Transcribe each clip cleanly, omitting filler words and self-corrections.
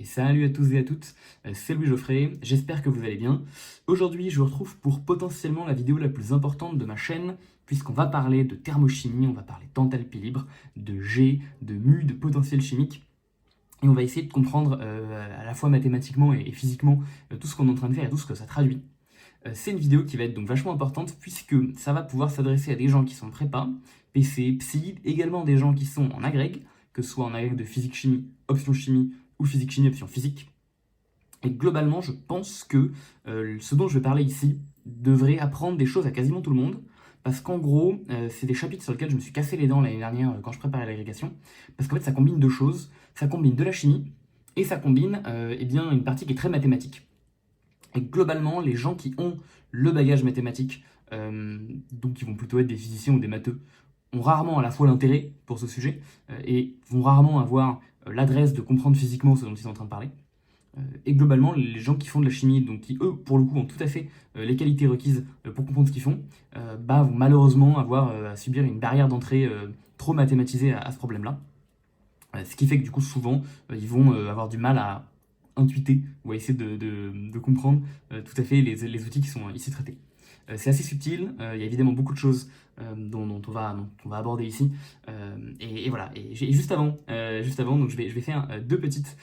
Et salut à tous et à toutes, c'est Louis Geoffrey, j'espère que vous allez bien. Aujourd'hui, je vous retrouve pour potentiellement la vidéo la plus importante de ma chaîne, puisqu'on va parler de thermochimie, on va parler d'enthalpie libre, de G, de mu, de potentiel chimique. Et on va essayer de comprendre à la fois mathématiquement et physiquement tout ce qu'on est en train de faire et tout ce que ça traduit. C'est une vidéo qui va être donc vachement importante puisque ça va pouvoir s'adresser à des gens qui sont prépa, PC, psy, également des gens qui sont en agrég, que ce soit en agrég de physique-chimie, option chimie ou physique-chimie, option physique. Et globalement, je pense que ce dont je vais parler ici devrait apprendre des choses à quasiment tout le monde, parce qu'en gros, c'est des chapitres sur lesquels je me suis cassé les dents l'année dernière quand je préparais l'agrégation, parce qu'en fait, ça combine deux choses, ça combine de la chimie, et ça combine eh bien, une partie qui est très mathématique. Et globalement, les gens qui ont le bagage mathématique, donc qui vont plutôt être des physiciens ou des matheux, ont rarement à la fois l'intérêt pour ce sujet et vont rarement avoir l'adresse de comprendre physiquement ce dont ils sont en train de parler. Et globalement, les gens qui font de la chimie, donc qui eux, pour le coup, ont tout à fait les qualités requises pour comprendre ce qu'ils font, vont malheureusement avoir à subir une barrière d'entrée trop mathématisée à ce problème-là. Ce qui fait que du coup, souvent, ils vont avoir du mal à intuiter ou à essayer de comprendre tout à fait les outils qui sont ici traités. C'est assez subtil, il y a évidemment beaucoup de choses dont on va aborder ici. Et voilà, et juste avant donc je vais faire deux petites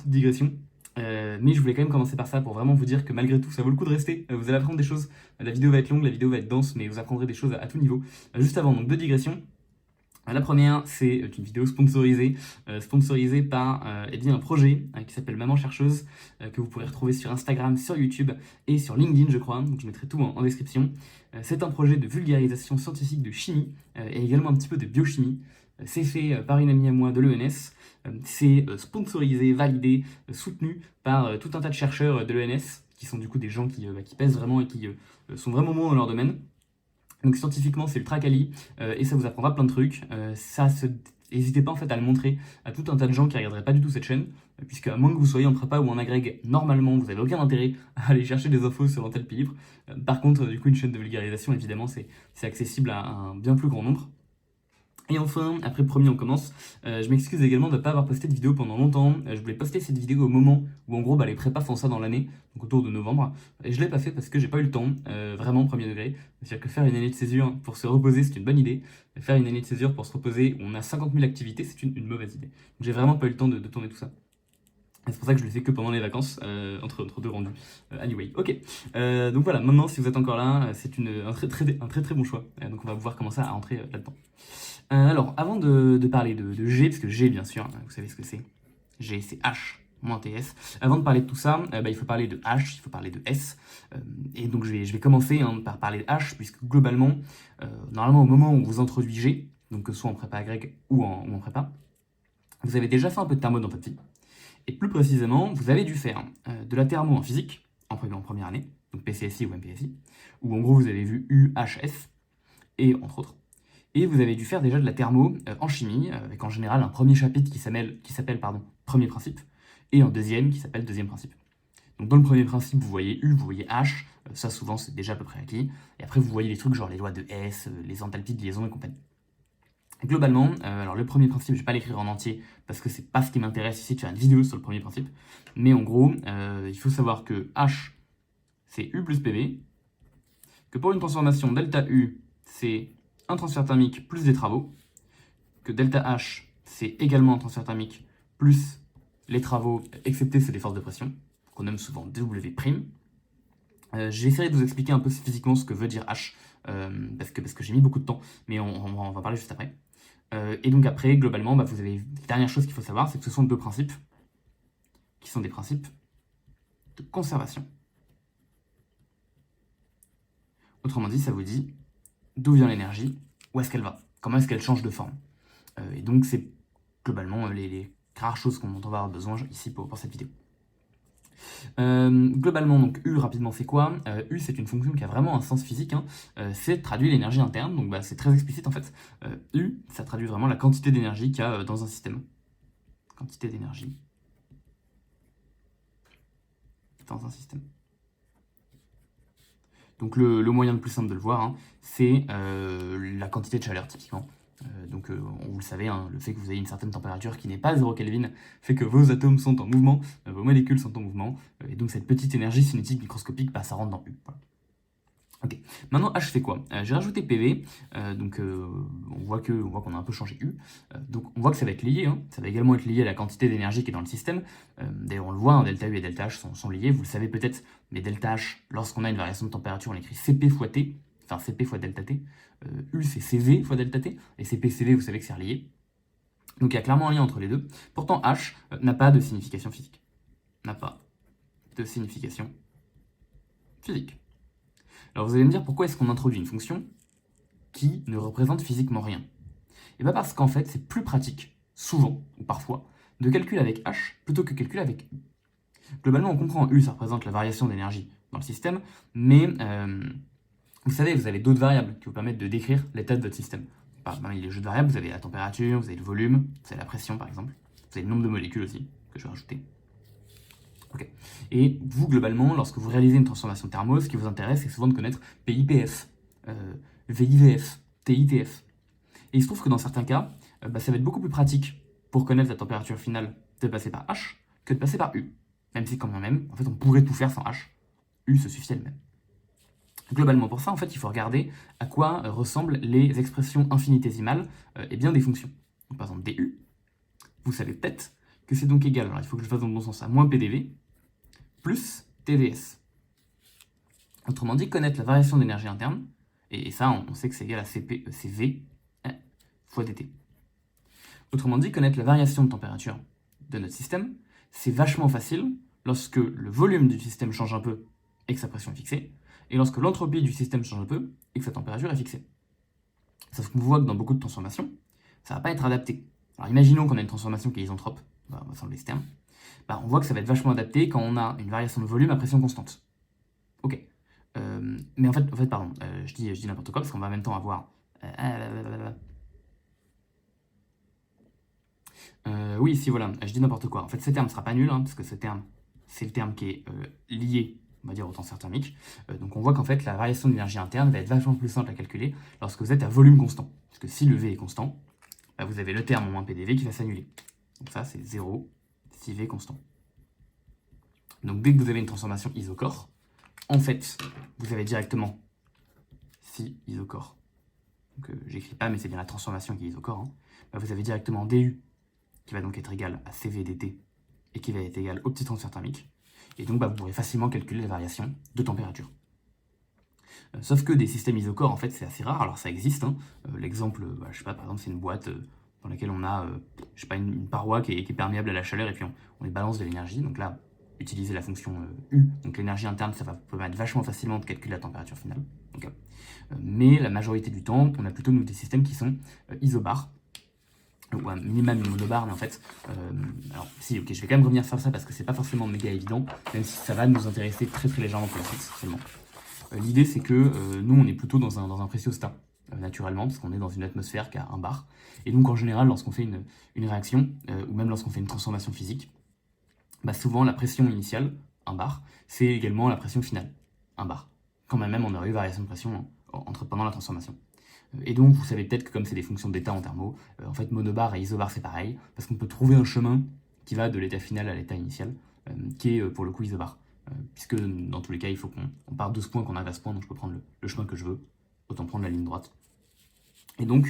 digressions. Mais je voulais quand même commencer par ça pour vraiment vous dire que malgré tout, ça vaut le coup de rester. Vous allez apprendre des choses. La vidéo va être longue, la vidéo va être dense, mais vous apprendrez des choses à tout niveau. Juste avant, donc deux digressions. La première, c'est une vidéo sponsorisée par eh bien, un projet qui s'appelle Maman Chercheuse, que vous pourrez retrouver sur Instagram, sur YouTube et sur LinkedIn, je crois. Donc je mettrai tout en description. C'est un projet de vulgarisation scientifique de chimie et également un petit peu de biochimie. C'est fait par une amie à moi de l'ENS. C'est sponsorisé, validé, soutenu par tout un tas de chercheurs de l'ENS, qui sont du coup des gens qui pèsent vraiment et qui sont vraiment bons dans leur domaine. Donc scientifiquement, c'est ultra quali et ça vous apprendra plein de trucs. N'hésitez pas en fait à le montrer à tout un tas de gens qui ne regarderaient pas du tout cette chaîne, puisque à moins que vous soyez en prépa ou en agrég, normalement, vous n'avez aucun intérêt à aller chercher des infos sur l'enthalpie libre. Par contre, du coup, une chaîne de vulgarisation, évidemment, c'est accessible à un bien plus grand nombre. Et enfin, après promis, on commence. Je m'excuse également de ne pas avoir posté de vidéo pendant longtemps. Je voulais poster cette vidéo au moment où, en gros, les prépas font ça dans l'année, donc autour de novembre. Et je l'ai pas fait parce que j'ai pas eu le temps, vraiment, premier degré. C'est-à-dire que faire une année de césure pour se reposer, c'est une bonne idée. Faire une année de césure pour se reposer, où on a 50 000 activités, c'est une mauvaise idée. Donc j'ai vraiment pas eu le temps de tourner tout ça. C'est pour ça que je le fais que pendant les vacances, entre deux rendus. Anyway, ok. Donc voilà, maintenant, si vous êtes encore là, c'est un très bon choix. Donc on va pouvoir commencer à rentrer là-dedans. Alors, avant de parler de G, parce que G, bien sûr, vous savez ce que c'est. G, c'est H moins TS. Avant de parler de tout ça, il faut parler de H, il faut parler de S. Et donc, je vais commencer par parler de H, puisque globalement, normalement, au moment où vous introduisez G, donc que ce soit en prépa agrég ou en prépa, vous avez déjà fait un peu de thermo dans votre vie. Et plus précisément, vous avez dû faire de la thermo en physique, en première année, donc PCSI ou MPSI, où en gros, vous avez vu UHF, et entre autres. Et vous avez dû faire déjà de la thermo en chimie, avec en général un premier chapitre qui s'appelle premier principe, et un deuxième qui s'appelle deuxième principe. Donc dans le premier principe, vous voyez U, vous voyez H, ça souvent c'est déjà à peu près acquis, et après vous voyez les trucs genre les lois de S, les enthalpies de liaison et compagnie. Globalement, alors le premier principe, je vais pas l'écrire en entier, parce que c'est pas ce qui m'intéresse ici de faire une vidéo sur le premier principe, mais en gros, il faut savoir que H, c'est U plus PV, que pour une transformation delta U, c'est un transfert thermique plus des travaux, que delta H, c'est également un transfert thermique plus les travaux, excepté ceux des forces de pression, qu'on nomme souvent W'. J'essaierai de vous expliquer un peu physiquement ce que veut dire H, parce que j'ai mis beaucoup de temps, mais on va parler juste après. Et donc après, globalement, vous avez la dernière chose qu'il faut savoir, c'est que ce sont deux principes, qui sont des principes de conservation. Autrement dit, ça vous dit d'où vient l'énergie, où est-ce qu'elle va, comment est-ce qu'elle change de forme. Et donc c'est globalement les rares choses dont on va avoir besoin ici pour cette vidéo. Globalement, donc U, rapidement, c'est quoi? U, c'est une fonction qui a vraiment un sens physique, hein. C'est traduire l'énergie interne, donc c'est très explicite en fait. U, ça traduit vraiment la quantité d'énergie qu'il y a dans un système. Quantité d'énergie dans un système. Donc le moyen le plus simple de le voir, hein, c'est la quantité de chaleur, typiquement. Vous le savez, hein, le fait que vous ayez une certaine température qui n'est pas 0 Kelvin fait que vos atomes sont en mouvement, vos molécules sont en mouvement, et donc cette petite énergie cinétique microscopique, ça rentre dans U. Voilà. Ok, maintenant H fait quoi? J'ai rajouté PV, on voit qu'on a un peu changé U, donc on voit que ça va être lié, hein. Ça va également être lié à la quantité d'énergie qui est dans le système. D'ailleurs on le voit, hein, delta U et delta H sont liés, vous le savez peut-être, mais delta H, lorsqu'on a une variation de température, on écrit Cp fois T, enfin Cp fois delta T, U c'est Cv fois delta T, et Cp, Cv vous savez que c'est relié. Donc il y a clairement un lien entre les deux. Pourtant H n'a pas de signification physique. N'a pas de signification physique. Alors vous allez me dire pourquoi est-ce qu'on introduit une fonction qui ne représente physiquement rien? Et bien parce qu'en fait c'est plus pratique, souvent ou parfois, de calculer avec H plutôt que calculer avec U. Globalement on comprend U, ça représente la variation d'énergie dans le système, mais vous savez, vous avez d'autres variables qui vous permettent de décrire l'état de votre système. Parmi les jeux de variables, vous avez la température, vous avez le volume, vous avez la pression par exemple, vous avez le nombre de molécules aussi, que je vais rajouter. Okay. Et vous, globalement, lorsque vous réalisez une transformation thermo, ce qui vous intéresse, c'est souvent de connaître PIPF, VIVF, TITF. Et il se trouve que dans certains cas, ça va être beaucoup plus pratique pour connaître la température finale de passer par H que de passer par U. Même si quand même, en fait, on pourrait tout faire sans H. U se suffit elle-même. Globalement, pour ça, en fait, il faut regarder à quoi ressemblent les expressions infinitésimales et bien des fonctions. Donc, par exemple, du, vous savez peut-être que c'est donc égal, alors il faut que je fasse dans le bon sens, à moins PDV plus TVS. Autrement dit, connaître la variation d'énergie interne, et ça, on sait que c'est égal à CV fois dt. Autrement dit, connaître la variation de température de notre système, c'est vachement facile lorsque le volume du système change un peu et que sa pression est fixée, et lorsque l'entropie du système change un peu et que sa température est fixée. Sauf qu'on voit que dans beaucoup de transformations, ça ne va pas être adapté. Alors imaginons qu'on a une transformation qui est isentrope, on va s'enlever ce terme, on voit que ça va être vachement adapté quand on a une variation de volume à pression constante. Ok. Mais en fait pardon, je dis n'importe quoi parce qu'on va en même temps avoir... oui, si voilà, je dis n'importe quoi. En fait, ce terme ne sera pas nul, hein, parce que ce terme, c'est le terme qui est lié, on va dire, au tenseur thermique. Donc on voit qu'en fait, la variation d'énergie interne va être vachement plus simple à calculer lorsque vous êtes à volume constant. Parce que si le V est constant, vous avez le terme en moins PDV qui va s'annuler. Donc ça, c'est 0 si V est constant. Donc dès que vous avez une transformation isocore, en fait, vous avez directement si isocore. Donc j'écris pas, mais c'est bien la transformation qui est isocore. Hein. Vous avez directement du qui va donc être égal à CV dt et qui va être égal au petit transfert thermique. Et donc vous pourrez facilement calculer la variation de température. Sauf que des systèmes isochores, en fait, c'est assez rare. Alors ça existe. Hein. L'exemple, je sais pas, par exemple, c'est une boîte dans laquelle on a, je sais pas, une paroi qui est perméable à la chaleur et puis on les balance de l'énergie. Donc là, utiliser la fonction U, donc l'énergie interne, ça va permettre vachement facilement de calculer la température finale. Okay. Mais la majorité du temps, on a plutôt des systèmes qui sont isobars. Ou un minimum monobar, mais en fait, alors si, ok, je vais quand même revenir sur ça parce que c'est pas forcément méga évident, même si ça va nous intéresser très très légèrement pour la suite seulement. L'idée c'est que nous on est plutôt dans un préciostat, naturellement, parce qu'on est dans une atmosphère qui a 1 bar, et donc en général lorsqu'on fait une réaction, ou même lorsqu'on fait une transformation physique, souvent la pression initiale, 1 bar, c'est également la pression finale, 1 bar, quand même on aurait eu variation de pression pendant la transformation. Et donc, vous savez peut-être que comme c'est des fonctions d'état en thermo, en fait, monobar et isobar, c'est pareil, parce qu'on peut trouver un chemin qui va de l'état final à l'état initial, qui est pour le coup isobar. Puisque dans tous les cas, il faut qu'on parte de ce point, qu'on arrive à ce point, donc je peux prendre le chemin que je veux, autant prendre la ligne droite. Et donc,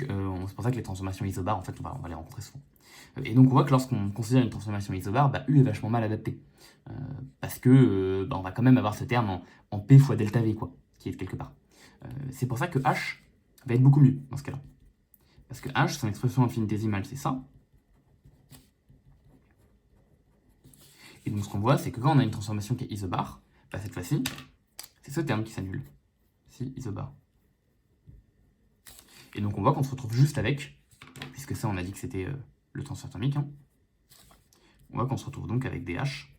c'est pour ça que les transformations isobar, en fait, on va les rencontrer souvent. Et donc, on voit que lorsqu'on considère une transformation isobar, U est vachement mal adapté. Parce que on va quand même avoir ce terme en P fois delta V, quoi, qui est quelque part. C'est pour ça que H va être beaucoup mieux dans ce cas-là. Parce que H, son expression infinitésimale, c'est ça. Et donc ce qu'on voit, c'est que quand on a une transformation qui est isobar, cette fois-ci, c'est ce terme qui s'annule. Si isobar. Et donc on voit qu'on se retrouve juste avec, puisque ça on a dit que c'était le transfert thermique, hein, on voit qu'on se retrouve donc avec DH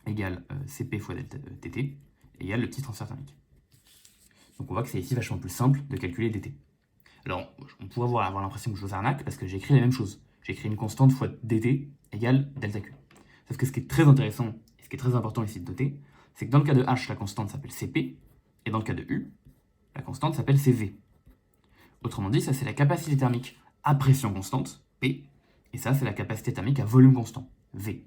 égale CP fois delta TT égale le petit transfert thermique. Donc on voit que c'est ici vachement plus simple de calculer dt. Alors, on pourrait avoir l'impression que je vous arnaque parce que j'ai écrit la même chose. J'ai écrit une constante fois dt égale delta q. Sauf que ce qui est très intéressant et ce qui est très important ici de noter, c'est que dans le cas de h, la constante s'appelle cp, et dans le cas de u, la constante s'appelle cv. Autrement dit, ça c'est la capacité thermique à pression constante, P, et ça c'est la capacité thermique à volume constant, V.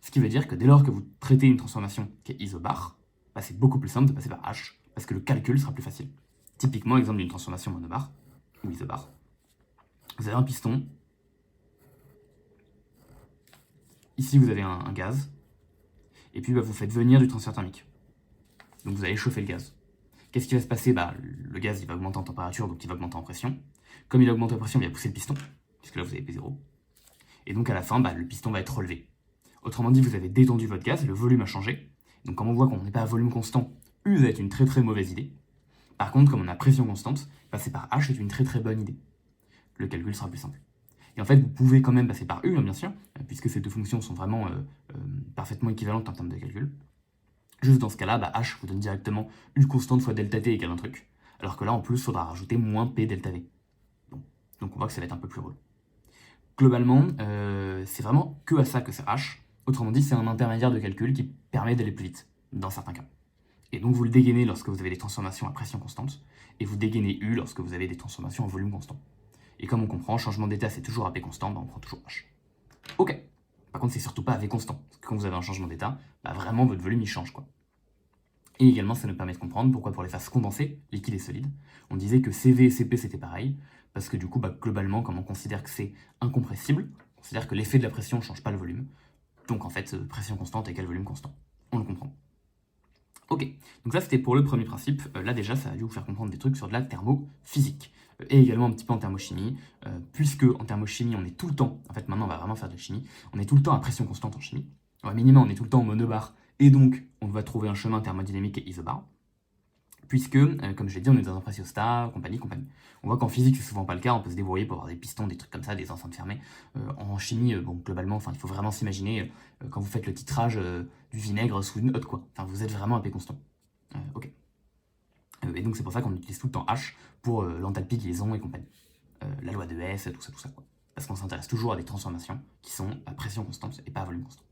Ce qui veut dire que dès lors que vous traitez une transformation qui est isobar, bah, c'est beaucoup plus simple de passer par H, parce que le calcul sera plus facile. Typiquement, exemple d'une transformation monobar, ou isobar. Vous avez un piston, ici vous avez un gaz, et puis bah, vous faites venir du transfert thermique. Donc vous allez chauffer le gaz. Qu'est-ce qui va se passer? Le gaz il va augmenter en température, donc il va augmenter en pression. Comme il augmente en pression, il va pousser le piston, puisque là vous avez P0. Et donc à la fin, le piston va être relevé. Autrement dit, vous avez détendu votre gaz, le volume a changé. Donc comme on voit qu'on n'est pas à volume constant, U va être une très très mauvaise idée. Par contre, comme on a pression constante, passer par H est une très très bonne idée. Le calcul sera plus simple. Et en fait, vous pouvez quand même passer par U, bien sûr, puisque ces deux fonctions sont vraiment parfaitement équivalentes en termes de calcul. Juste dans ce cas-là, H vous donne directement U constante fois delta T égale un truc. Alors que là, en plus, il faudra rajouter moins P delta V. Bon. Donc on voit que ça va être un peu plus relou. Globalement, c'est vraiment que à ça que sert H. Autrement dit, c'est un intermédiaire de calcul qui permet d'aller plus vite, dans certains cas. Et donc vous le dégainez lorsque vous avez des transformations à pression constante, et vous dégainez U lorsque vous avez des transformations en volume constant. Et comme on comprend, changement d'état c'est toujours à P constant, on prend toujours H. Ok. Par contre, c'est surtout pas à V constant, parce que quand vous avez un changement d'état, vraiment votre volume il change, quoi. Et également, ça nous permet de comprendre pourquoi pour les phases condensées, liquides et solides, on disait que CV et CP c'était pareil, parce que du coup, globalement, comme on considère que c'est incompressible, on considère que l'effet de la pression ne change pas le volume. Donc en fait, pression constante égale volume constant. On le comprend. Ok, donc ça c'était pour le premier principe. Là déjà, ça a dû vous faire comprendre des trucs sur de la thermophysique. Et également un petit peu en thermochimie, puisque en thermochimie, on est tout le temps, en fait maintenant on va vraiment faire de la chimie, on est tout le temps à pression constante en chimie. Au minimum, on est tout le temps en monobar, et donc on va trouver un chemin thermodynamique et isobar. Puisque, comme je l'ai dit, on est dans un préciostat, compagnie. On voit qu'en physique, c'est souvent pas le cas, on peut se débrouiller pour avoir des pistons, des trucs comme ça, des enceintes fermées. En chimie, globalement, il faut vraiment s'imaginer, quand vous faites le titrage du vinaigre sous une hotte, quoi. Enfin, vous êtes vraiment à P constant. Ok. Et donc, c'est pour ça qu'on utilise tout le temps H pour l'enthalpie de liaison et compagnie. La loi de Hess, tout ça, quoi. Parce qu'on s'intéresse toujours à des transformations qui sont à pression constante et pas à volume constant.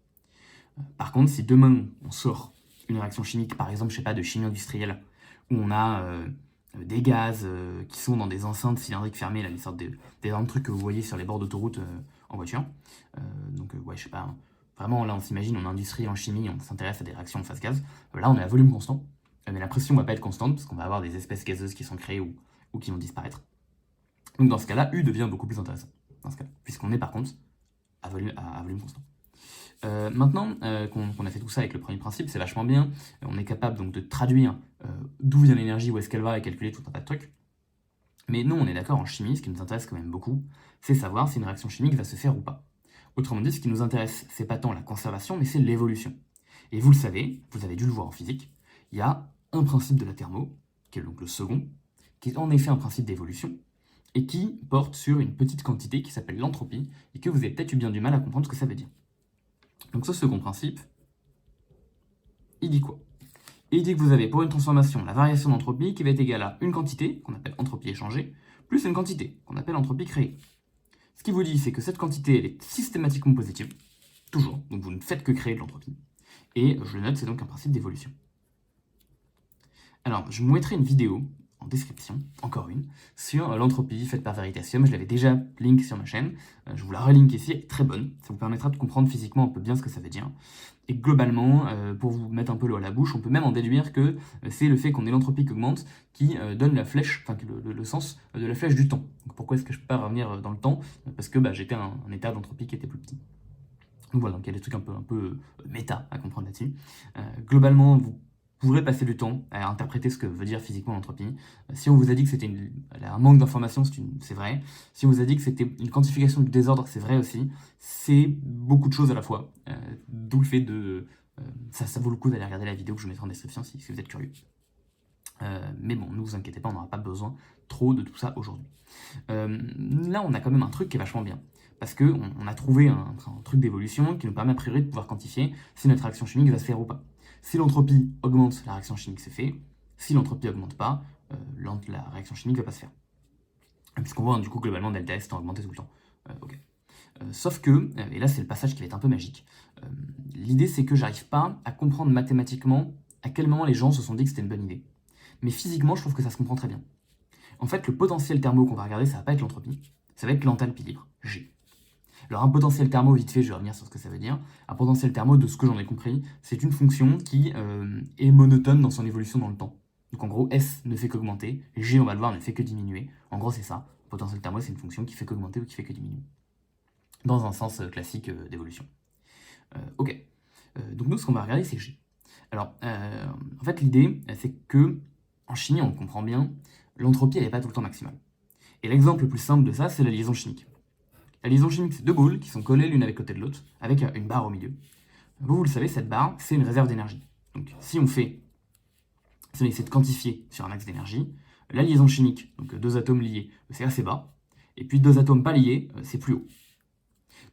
Par contre, si demain, on sort une réaction chimique, par exemple, je sais pas, de chimie industrielle, où on a des gaz qui sont dans des enceintes cylindriques fermées, là, des sortes d'énormes trucs que vous voyez sur les bords d'autoroute en voiture. Ouais, je sais pas, vraiment là on s'imagine, on est industrie en chimie, on s'intéresse à des réactions en phase gaz. Là on est à volume constant, mais la pression va pas être constante parce qu'on va avoir des espèces gazeuses qui sont créées ou qui vont disparaître. Donc dans ce cas-là, U devient beaucoup plus intéressant, dans ce cas-là, puisqu'on est par contre à volume constant. Maintenant qu'on a fait tout ça avec le premier principe, c'est vachement bien. On est capable donc de traduire d'où vient l'énergie, où est-ce qu'elle va, et calculer tout un tas de trucs. Mais nous, on est d'accord en chimie, ce qui nous intéresse quand même beaucoup, c'est savoir si une réaction chimique va se faire ou pas. Autrement dit, ce qui nous intéresse, c'est pas tant la conservation, mais c'est l'évolution. Et vous le savez, vous avez dû le voir en physique, il y a un principe de la thermo, qui est donc le second, qui est en effet un principe d'évolution, et qui porte sur une petite quantité qui s'appelle l'entropie, et que vous avez peut-être eu bien du mal à comprendre ce que ça veut dire. Donc ce second principe, il dit quoi? Il dit que vous avez pour une transformation la variation d'entropie qui va être égale à une quantité, qu'on appelle entropie échangée, plus une quantité, qu'on appelle entropie créée. Ce qui vous dit, c'est que cette quantité, elle est systématiquement positive, toujours, donc vous ne faites que créer de l'entropie. Et je le note, c'est donc un principe d'évolution. Alors, je vous mettrai une vidéo en description, encore une, sur l'entropie faite par Veritasium. Je l'avais déjà link sur ma chaîne, je vous la relink ici, elle est très bonne, ça vous permettra de comprendre physiquement un peu bien ce que ça veut dire. Et globalement, pour vous mettre un peu l'eau à la bouche, on peut même en déduire que c'est le fait qu'on ait l'entropie qui augmente qui donne la flèche, enfin le sens de la flèche du temps. Donc pourquoi est-ce que je peux pas revenir dans le temps? Parce que j'étais à un état d'entropie qui était plus petit. Donc voilà, donc il y a des trucs un peu méta à comprendre là-dessus. Globalement, vous pourrez passer du temps à interpréter ce que veut dire physiquement l'entropie. Si on vous a dit que c'était un manque d'information, c'est vrai. Si on vous a dit que c'était une quantification du désordre, c'est vrai aussi. C'est beaucoup de choses à la fois. D'où le fait de... ça vaut le coup d'aller regarder la vidéo que je vous mettrai en description si vous êtes curieux. Mais bon, ne vous inquiétez pas, on n'aura pas besoin trop de tout ça aujourd'hui. Là, on a quand même un truc qui est vachement bien. Parce qu'on a trouvé un truc d'évolution qui nous permet a priori de pouvoir quantifier si notre réaction chimique va se faire ou pas. Si l'entropie augmente, la réaction chimique c'est fait. Si l'entropie augmente pas, la réaction chimique ne va pas se faire. Puisqu'on voit du coup globalement delta S tend à augmenter tout le temps. Ok. Sauf que, et là c'est le passage qui va être un peu magique, l'idée c'est que j'arrive pas à comprendre mathématiquement à quel moment les gens se sont dit que c'était une bonne idée. Mais physiquement je trouve que ça se comprend très bien. En fait, le potentiel thermo qu'on va regarder, ça va pas être l'entropie, ça va être l'enthalpie libre, G. Alors un potentiel thermo, vite fait, je vais revenir sur ce que ça veut dire. Un potentiel thermo, de ce que j'en ai compris, c'est une fonction qui est monotone dans son évolution dans le temps. Donc en gros, S ne fait qu'augmenter, G, on va le voir, ne fait que diminuer. En gros, c'est ça. Un potentiel thermo, c'est une fonction qui fait qu'augmenter ou qui fait que diminuer. Dans un sens classique d'évolution. Ok. Donc nous, ce qu'on va regarder, c'est G. Alors, en fait, l'idée, c'est que, en chimie, on le comprend bien, l'entropie, elle n'est pas tout le temps maximale. Et l'exemple le plus simple de ça, c'est la liaison chimique. La liaison chimique, c'est deux boules qui sont collées l'une avec côté de l'autre, avec une barre au milieu. Vous le savez, cette barre, c'est une réserve d'énergie. Donc, si on essaie de quantifier sur un axe d'énergie, la liaison chimique, donc deux atomes liés, c'est assez bas, et puis deux atomes pas liés, c'est plus haut.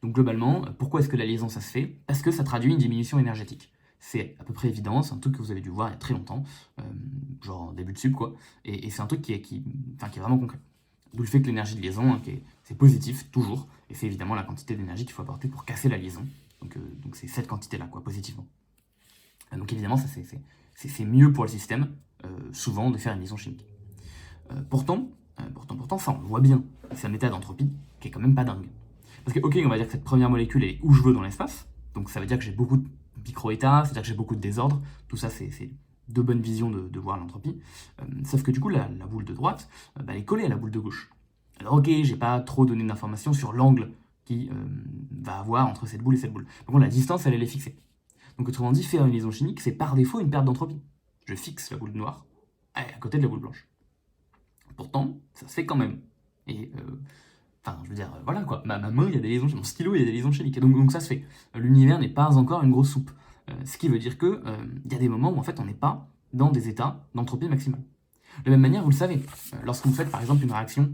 Donc globalement, pourquoi est-ce que la liaison ça se fait? Parce que ça traduit une diminution énergétique. C'est à peu près évident, c'est un truc que vous avez dû voir il y a très longtemps, genre en début de sup quoi, et c'est un truc qui est vraiment concret. D'où le fait que l'énergie de liaison, hein, c'est positif, toujours, et c'est évidemment la quantité d'énergie qu'il faut apporter pour casser la liaison. Donc c'est cette quantité-là, quoi, positivement. Donc évidemment, ça c'est mieux pour le système, souvent, de faire une liaison chimique. Pourtant, ça on le voit bien, c'est un état d'entropie qui est quand même pas dingue. Parce que, ok, on va dire que cette première molécule elle est où je veux dans l'espace, donc ça veut dire que j'ai beaucoup de micro-états, c'est-à-dire que j'ai beaucoup de désordre, tout ça c'est deux bonnes visions de voir l'entropie. Sauf que du coup, la boule de droite, elle est collée à la boule de gauche. Alors ok, j'ai pas trop donné d'informations sur l'angle qui va avoir entre cette boule et cette boule. Par contre, la distance, elle est fixée. Donc autrement dit, faire une liaison chimique, c'est par défaut une perte d'entropie. Je fixe la boule noire à côté de la boule blanche. Pourtant, ça se fait quand même. Et enfin, je veux dire, voilà quoi, ma main, il y a des liaisons, mon stylo, il y a des liaisons chimiques. Donc ça se fait. L'univers n'est pas encore une grosse soupe. Ce qui veut dire que y a des moments où en fait on n'est pas dans des états d'entropie maximale. De la même manière, vous le savez, lorsque vous faites par exemple une réaction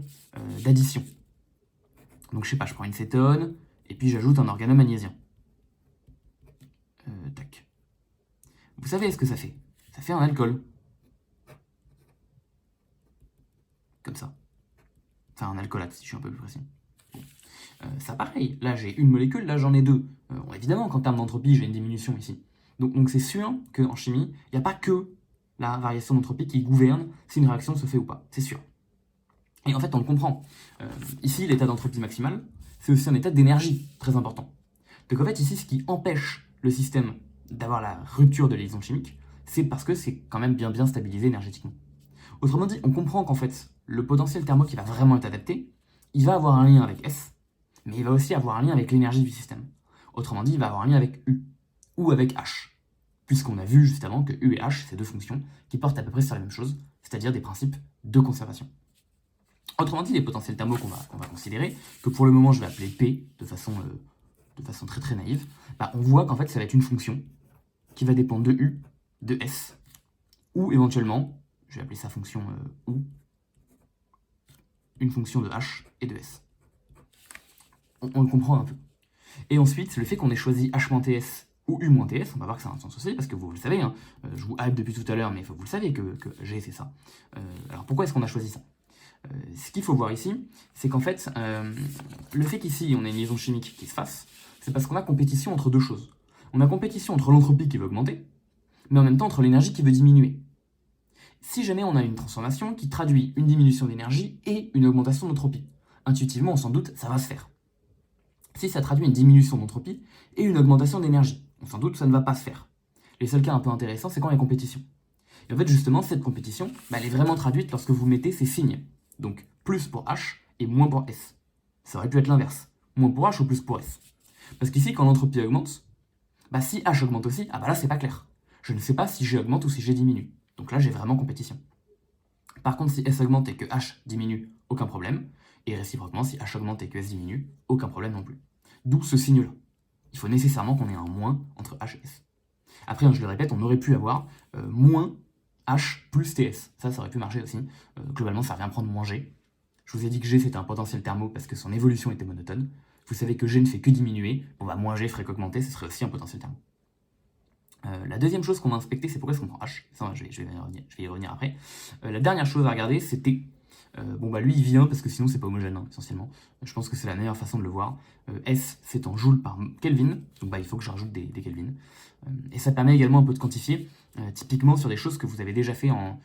d'addition. Donc je sais pas, je prends une cétone et puis j'ajoute un organome magnésien. Tac. Vous savez ce que ça fait? Ça fait un alcool. Comme ça. Enfin un alcoolate si je suis un peu plus précis. Ça pareil, là j'ai une molécule, là j'en ai deux. Évidemment qu'en termes d'entropie j'ai une diminution ici. Donc c'est sûr qu'en chimie, il n'y a pas que la variation d'entropie qui gouverne si une réaction se fait ou pas, c'est sûr. Et en fait on le comprend. Ici l'état d'entropie maximale, c'est aussi un état d'énergie très important. Donc en fait ici ce qui empêche le système d'avoir la rupture de liaison chimique, c'est parce que c'est quand même bien stabilisé énergétiquement. Autrement dit, on comprend qu'en fait, le potentiel thermo qui va vraiment être adapté, il va avoir un lien avec S, mais il va aussi avoir un lien avec l'énergie du système. Autrement dit, il va avoir un lien avec U, ou avec H, puisqu'on a vu juste avant que U et H, c'est deux fonctions qui portent à peu près sur la même chose, c'est-à-dire des principes de conservation. Autrement dit, les potentiels thermaux qu'on va considérer, que pour le moment je vais appeler P, de façon très naïve, on voit qu'en fait ça va être une fonction qui va dépendre de U, de S, ou éventuellement, je vais appeler ça fonction U, une fonction de H et de S. On le comprend un peu. Et ensuite, le fait qu'on ait choisi H-TS ou U-TS, on va voir que ça a un sens aussi, parce que vous le savez, hein, je vous hype depuis tout à l'heure, mais vous le savez que G c'est ça. Alors pourquoi est-ce qu'on a choisi ça? Ce qu'il faut voir ici, c'est qu'en fait, le fait qu'ici on ait une liaison chimique qui se fasse, c'est parce qu'on a compétition entre deux choses. On a compétition entre l'entropie qui veut augmenter, mais en même temps entre l'énergie qui veut diminuer. Si jamais on a une transformation qui traduit une diminution d'énergie et une augmentation d'entropie, intuitivement, on s'en doute, ça va se faire. Si ça traduit une diminution d'entropie et une augmentation d'énergie, on s'en doute, ça ne va pas se faire. Les seuls cas un peu intéressants, c'est quand il y a compétition. Et en fait, justement, cette compétition, elle est vraiment traduite lorsque vous mettez ces signes. Donc, plus pour H et moins pour S. Ça aurait pu être l'inverse. Moins pour H ou plus pour S. Parce qu'ici, quand l'entropie augmente, si H augmente aussi, là, c'est pas clair. Je ne sais pas si G augmente ou si G diminue. Donc là, j'ai vraiment compétition. Par contre, si S augmente et que H diminue, aucun problème. Et réciproquement, si H augmente et que S diminue, aucun problème non plus. D'où ce signe-là. Il faut nécessairement qu'on ait un moins entre H et S. Après, je le répète, on aurait pu avoir moins H plus TS. Ça aurait pu marcher aussi. Globalement, ça revient prendre moins G. Je vous ai dit que G, c'était un potentiel thermo parce que son évolution était monotone. Vous savez que G ne fait que diminuer. Moins G ferait qu'augmenter, ce serait aussi un potentiel thermo. La deuxième chose qu'on va inspecter, c'est pourquoi est-ce qu'on prend H. Ça, je vais y revenir après. La dernière chose à regarder, c'est T. Lui, il vient parce que sinon, c'est pas homogène, essentiellement. Je pense que c'est la meilleure façon de le voir. S, c'est en joules par Kelvin. Donc, il faut que je rajoute des Kelvin. Et ça permet également un peu de quantifier, typiquement sur des choses que vous avez déjà fait en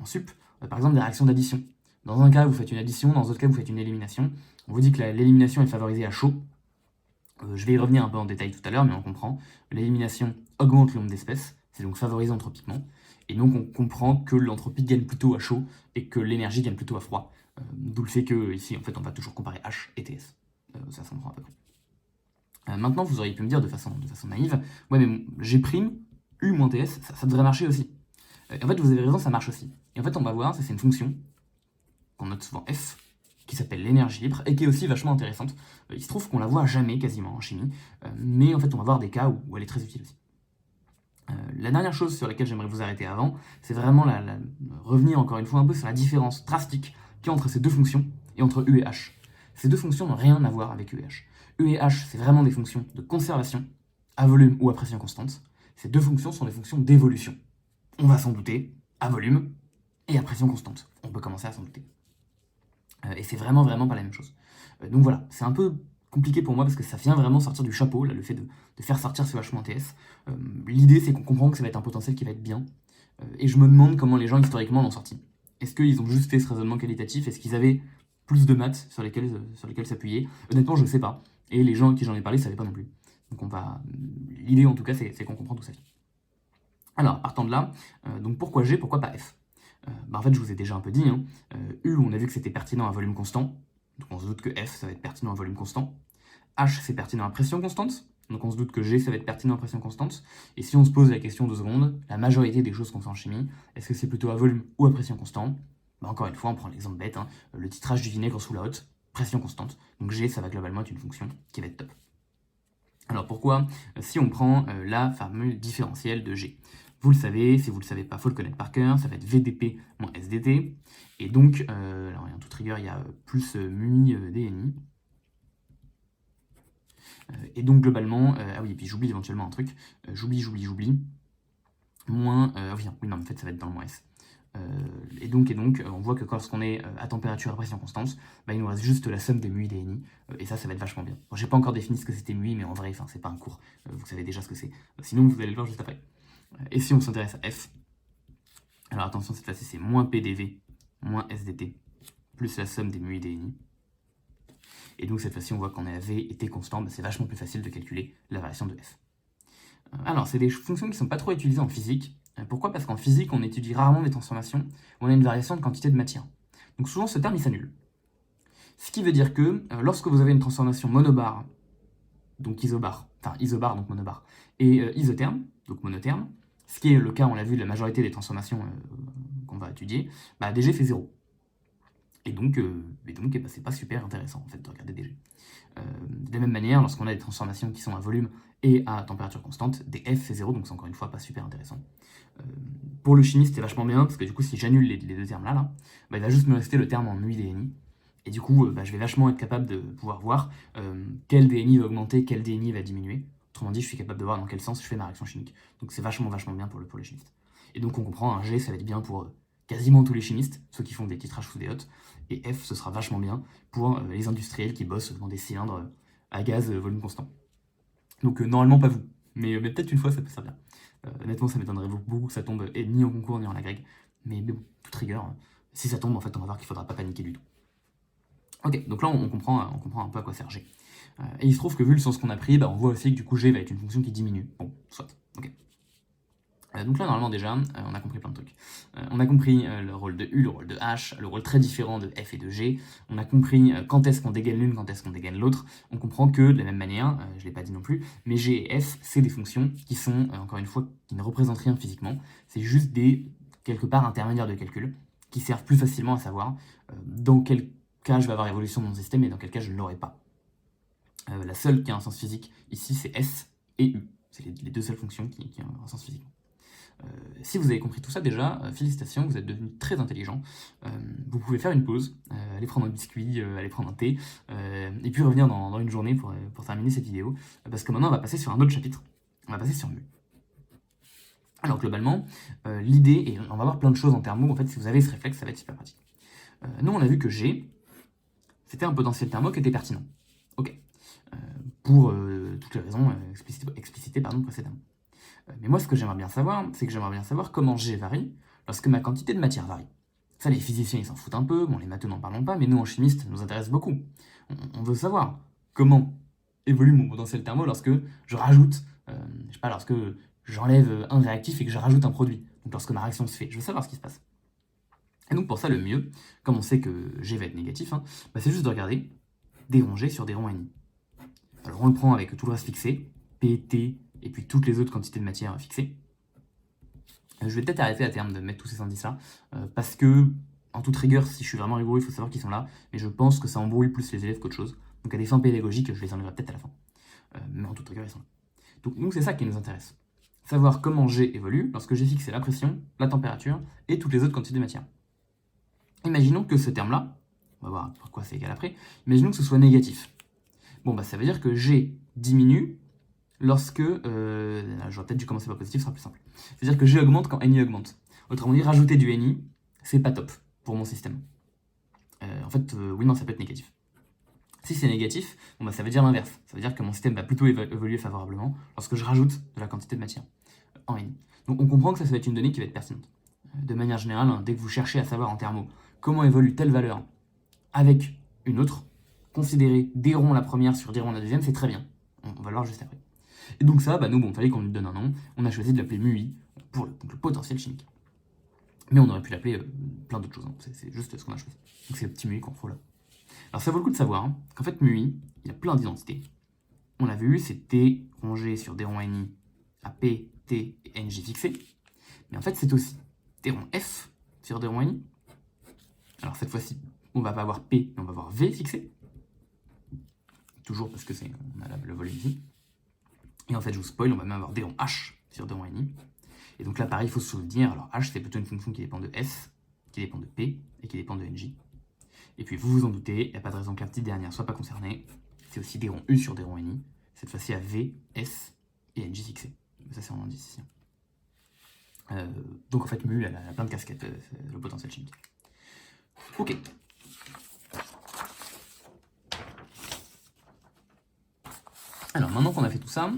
sup. Par exemple, des réactions d'addition. Dans un cas, vous faites une addition, dans d'autres cas, vous faites une élimination. On vous dit que l'élimination est favorisée à chaud. Je vais y revenir un peu en détail tout à l'heure, mais on comprend. L'élimination augmente le nombre d'espèces, c'est donc favorisé anthropiquement. Et donc on comprend que l'entropie gagne plutôt à chaud et que l'énergie gagne plutôt à froid. D'où le fait que ici, en fait, on va toujours comparer H et TS. Ça s'en prend à peu près. Maintenant, vous auriez pu me dire de façon naïve, ouais, mais G', U moins TS, ça devrait marcher aussi. En fait, vous avez raison, ça marche aussi. Et en fait, on va voir, ça c'est une fonction qu'on note souvent F, qui s'appelle l'énergie libre, et qui est aussi vachement intéressante. Il se trouve qu'on la voit jamais quasiment en chimie, mais en fait on va voir des cas où elle est très utile aussi. La dernière chose sur laquelle j'aimerais vous arrêter avant, c'est vraiment revenir encore une fois un peu sur la différence drastique qu'il y a entre ces deux fonctions et entre U et H. Ces deux fonctions n'ont rien à voir avec U et H. U et H, c'est vraiment des fonctions de conservation, à volume ou à pression constante. Ces deux fonctions sont des fonctions d'évolution. On va s'en douter, à volume et à pression constante. On peut commencer à s'en douter. Et c'est vraiment pas la même chose. Donc voilà, c'est un peu compliqué pour moi parce que ça vient vraiment sortir du chapeau, là, le fait de faire sortir ce H-TS. L'idée, c'est qu'on comprend que ça va être un potentiel qui va être bien. Et je me demande comment les gens historiquement l'ont sorti. Est-ce qu'ils ont juste fait ce raisonnement qualitatif? Est-ce qu'ils avaient plus de maths sur lesquels s'appuyer? Honnêtement, je ne sais pas. Et les gens à qui j'en ai parlé ne savaient pas non plus. Donc l'idée en tout cas, c'est qu'on comprend tout ça. Alors, partant de là, donc pourquoi G, pourquoi pas F? En fait, je vous ai déjà un peu dit, hein, U, on a vu que c'était pertinent à volume constant, donc on se doute que F, ça va être pertinent à volume constant. H, c'est pertinent à pression constante, donc on se doute que G, ça va être pertinent à pression constante. Et si on se pose la question 2 secondes, la majorité des choses qu'on fait en chimie, est-ce que c'est plutôt à volume ou à pression constante? Encore une fois, on prend l'exemple bête, hein, le titrage du vinaigre sous la hotte, pression constante. Donc G, ça va globalement être une fonction qui va être top. Alors pourquoi? Si on prend la formule différentielle de G. Vous le savez, si vous ne le savez pas, il faut le connaître par cœur, ça va être VDP moins SDT. Et donc, alors en toute rigueur, il y a plus mu DNI. Et donc globalement, ah oui, et puis j'oublie éventuellement un truc, j'oublie, moins, oui, non, en fait ça va être dans le moins S. Et donc, on voit que lorsqu'on est à température et à pression constante, il nous reste juste la somme des mu et des ni, et ça va être vachement bien. Bon, j'ai pas encore défini ce que c'était mu, mais en vrai, c'est pas un cours, vous savez déjà ce que c'est. Sinon, vous allez le voir juste après. Et si on s'intéresse à F, alors attention, cette fois-ci, c'est moins PdV, moins SDT, plus la somme des mu et des ni. Et donc, cette fois-ci, on voit qu'on est à V et T constant, c'est vachement plus facile de calculer la variation de F. Alors, c'est des fonctions qui ne sont pas trop utilisées en physique. Pourquoi? Parce qu'en physique, on étudie rarement des transformations où on a une variation de quantité de matière. Donc souvent, ce terme, il s'annule. Ce qui veut dire que lorsque vous avez une transformation monobare, donc isobar, donc monobar, et isotherme, donc monotherme, ce qui est le cas, on l'a vu, de la majorité des transformations qu'on va étudier, DG fait 0. Et donc, c'est pas super intéressant en fait de regarder DG. De la même manière, lorsqu'on a des transformations qui sont à volume et à température constante, dF fait 0, donc c'est encore une fois pas super intéressant. Pour le chimiste, c'est vachement bien, parce que du coup, si j'annule les deux termes là, il va juste me rester le terme en mu DNI. Et du coup, je vais vachement être capable de pouvoir voir quel DNI va augmenter, quel DNI va diminuer. Autrement dit, je suis capable de voir dans quel sens je fais ma réaction chimique. Donc c'est vachement bien pour les chimistes. Et donc on comprend, un G, ça va être bien pour quasiment tous les chimistes, ceux qui font des titrages sous des hottes. Et F, ce sera vachement bien pour les industriels qui bossent dans des cylindres à gaz volume constant. Donc normalement pas vous, mais peut-être une fois ça peut servir. Honnêtement, ça m'étonnerait beaucoup que ça tombe ni en concours ni en agrég. Mais bon, toute rigueur, si ça tombe, en fait, on va voir qu'il ne faudra pas paniquer du tout. Ok, donc là, on comprend un peu à quoi sert G. Et il se trouve que vu le sens qu'on a pris, on voit aussi que du coup G va être une fonction qui diminue. Bon, soit. Ok. Donc là, normalement, déjà, on a compris plein de trucs. On a compris le rôle de U, le rôle de H, le rôle très différent de F et de G. On a compris quand est-ce qu'on dégaine l'une, quand est-ce qu'on dégaine l'autre. On comprend que, de la même manière, je ne l'ai pas dit non plus, mais G et F, c'est des fonctions qui sont, encore une fois, qui ne représentent rien physiquement. C'est juste quelque part, intermédiaires de calcul, qui servent plus facilement à savoir dans quel cas je vais avoir évolution de mon système et dans quel cas je ne l'aurai pas. La seule qui a un sens physique ici, c'est S et U. C'est les deux seules fonctions qui ont un sens physique. Si vous avez compris tout ça déjà, félicitations, vous êtes devenu très intelligent. Vous pouvez faire une pause, aller prendre un biscuit, aller prendre un thé, et puis revenir dans une journée pour terminer cette vidéo, parce que maintenant on va passer sur un autre chapitre, on va passer sur mu. Alors globalement, l'idée, et on va voir plein de choses en thermo, en fait si vous avez ce réflexe, ça va être super pratique. Nous on a vu que G, c'était un potentiel thermo qui était pertinent. Ok. Pour toutes les raisons explicitées précédemment. Mais moi, ce que j'aimerais bien savoir, c'est comment G varie lorsque ma quantité de matière varie. Ça, les physiciens, ils s'en foutent un peu, bon, les matheux n'en parlons pas, mais nous, en chimiste, ça nous intéresse beaucoup. On veut savoir comment évolue mon potentiel thermo lorsque je rajoute, je sais pas, lorsque j'enlève un réactif et que je rajoute un produit. Donc lorsque ma réaction se fait, je veux savoir ce qui se passe. Et donc pour ça, le mieux, comme on sait que G va être négatif, hein, bah, c'est juste de regarder des rangées sur des ronds NI. Alors on le prend avec tout le reste fixé, P, T, et puis toutes les autres quantités de matière fixées. Je vais peut-être arrêter à terme de mettre tous ces indices-là, parce que, en toute rigueur, si je suis vraiment rigoureux, il faut savoir qu'ils sont là, mais je pense que ça embrouille plus les élèves qu'autre chose. Donc à des fins pédagogiques, je les enlèverai peut-être à la fin. Mais en toute rigueur, ils sont là. Donc c'est ça qui nous intéresse. Savoir comment G évolue lorsque j'ai fixé la pression, la température et toutes les autres quantités de matière. Imaginons que ce terme-là, on va voir pourquoi c'est égal après, imaginons que ce soit négatif. Bon, bah ça veut dire que G diminue lorsque... j'aurais peut-être dû commencer par positif, ce sera plus simple. C'est-à-dire que G augmente quand NI augmente. Autrement dit, rajouter du NI, c'est pas top pour mon système. Oui, non, ça peut être négatif. Si c'est négatif, bon, bah, ça veut dire l'inverse. Ça veut dire que mon système va plutôt évoluer favorablement lorsque je rajoute de la quantité de matière en NI. Donc on comprend que ça va être une donnée qui va être pertinente. De manière générale, hein, dès que vous cherchez à savoir en thermo comment évolue telle valeur avec une autre, considérer des ronds la première sur des ronds la deuxième, c'est très bien. On va le voir juste après. Et donc ça, bah nous, bon, il fallait qu'on lui donne un nom. On a choisi de l'appeler MUI pour le potentiel chimique. Mais on aurait pu l'appeler plein d'autres choses. Hein. C'est juste ce qu'on a choisi. Donc c'est le petit MUI qu'on retrouve là. Alors ça vaut le coup de savoir hein, qu'en fait MUI, il y a plein d'identités. On l'a vu, c'est T rongé sur des ronds NI à P, T et NJ fixés. Mais en fait, c'est aussi T rond F sur des ronds NI. Alors cette fois-ci, on va pas avoir P, mais on va avoir V fixé. Toujours parce que on a le volume ici. Et en fait, je vous spoil, on va même avoir des ronds H sur des ronds NI. Et donc là, pareil, il faut se souvenir, alors H, c'est plutôt une fonction qui dépend de S, qui dépend de P et qui dépend de NJ. Et puis, vous vous en doutez, il n'y a pas de raison que la petite dernière soit pas concernée. C'est aussi des ronds U sur des ronds NI. Cette fois-ci à V, S et NJ fixés. Ça, c'est en indice ici. Donc en fait, MU, elle a plein de casquettes, le potentiel chimique. Ok. Alors maintenant qu'on a fait tout ça,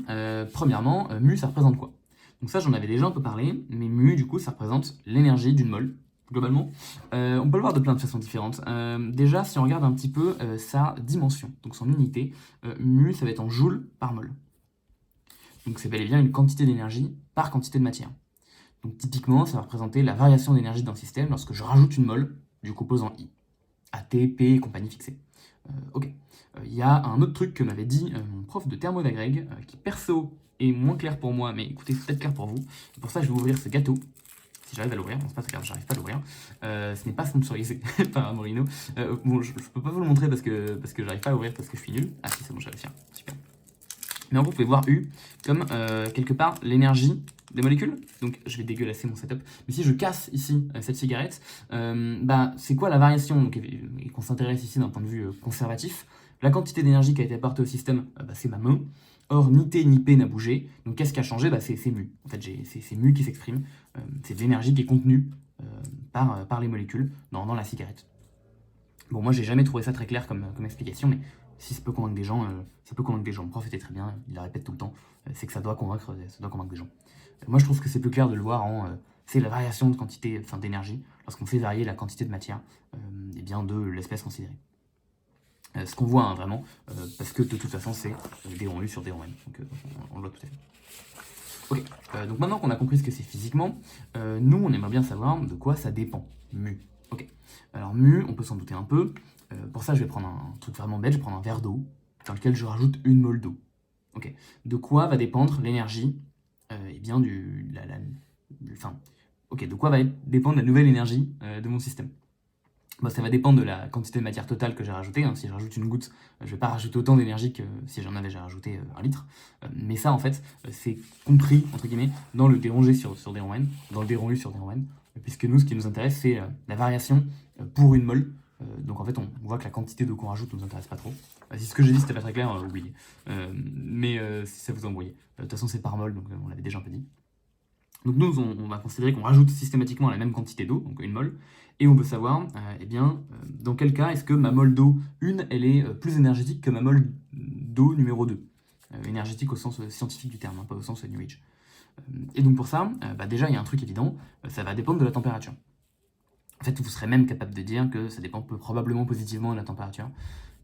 premièrement, mu ça représente quoi? Donc ça j'en avais déjà un peu parlé, mais mu du coup ça représente l'énergie d'une mole, globalement. On peut le voir de plein de façons différentes. Déjà si on regarde un petit peu sa dimension, donc son unité, mu ça va être en joules par mole. Donc c'est bel et bien une quantité d'énergie par quantité de matière. Donc typiquement ça va représenter la variation d'énergie d'un système lorsque je rajoute une mole du composant I, AT, P et compagnie fixée. Ok. Il y a un autre truc que m'avait dit mon prof de thermo d'agrég, qui perso est moins clair pour moi, mais écoutez, c'est peut-être clair pour vous. Et pour ça, je vais ouvrir ce gâteau. Si j'arrive à l'ouvrir, non, c'est pas très grave, j'arrive pas à l'ouvrir. Ce n'est pas sponsorisé par Amorino. Bon, je peux pas vous le montrer parce que j'arrive pas à l'ouvrir parce que je suis nul. Ah si, c'est bon, j'ai réussi. Super. Mais en gros, vous pouvez voir U comme quelque part l'énergie des molécules. Donc je vais dégueulasser mon setup. Mais si je casse ici cette cigarette, c'est quoi la variation donc, et qu'on s'intéresse ici d'un point de vue conservatif. La quantité d'énergie qui a été apportée au système, c'est ma main. Or, ni T ni P n'a bougé. Donc qu'est-ce qui a changé? C'est mu. En fait, c'est mu qui s'exprime. C'est de l'énergie qui est contenue par les molécules dans la cigarette. Bon, moi, j'ai jamais trouvé ça très clair comme explication, mais si ça peut convaincre des gens, ça peut convaincre des gens. Le prof était très bien, il le répète tout le temps, c'est que ça doit convaincre des gens. Moi, je trouve que c'est plus clair de le voir en... c'est la variation de quantité, d'énergie, lorsqu'on fait varier la quantité de matière de l'espèce considérée. Ce qu'on voit hein, vraiment, parce que de toute façon, c'est des ronds U sur des ronds M. Donc, on le voit tout à fait. Ok, donc maintenant qu'on a compris ce que c'est physiquement, nous, on aimerait bien savoir de quoi ça dépend, mu. Ok, alors mu, on peut s'en douter un peu. Pour ça, je vais prendre un truc vraiment bête, je vais prendre un verre d'eau, dans lequel je rajoute une mole d'eau. Ok, de quoi va dépendre l'énergie de quoi va dépendre la nouvelle énergie de mon système? Ça va dépendre de la quantité de matière totale que j'ai rajoutée. Hein. Si je rajoute une goutte, je ne vais pas rajouter autant d'énergie que si j'en avais déjà rajouté 1 litre. Mais ça, en fait, c'est compris, entre guillemets, dans le dérongé sur des ronds N, dans le dérondu sur des ronds N, puisque nous, ce qui nous intéresse, c'est la variation pour une mole. Donc en fait, on voit que la quantité d'eau qu'on rajoute ne nous intéresse pas trop. Si ce que j'ai dit, c'était pas très clair, oui. Mais si ça vous embrouille. De toute façon, c'est par mole, donc on l'avait déjà un peu dit. Donc nous, on va considérer qu'on rajoute systématiquement la même quantité d'eau, donc une mole, et on veut savoir, dans quel cas est-ce que ma mole d'eau 1, elle est plus énergétique que ma mole d'eau numéro 2. Énergétique au sens scientifique du terme, hein, pas au sens New Age. Et donc pour ça, déjà, il y a un truc évident, ça va dépendre de la température. En fait, vous serez même capable de dire que ça dépend probablement positivement de la température.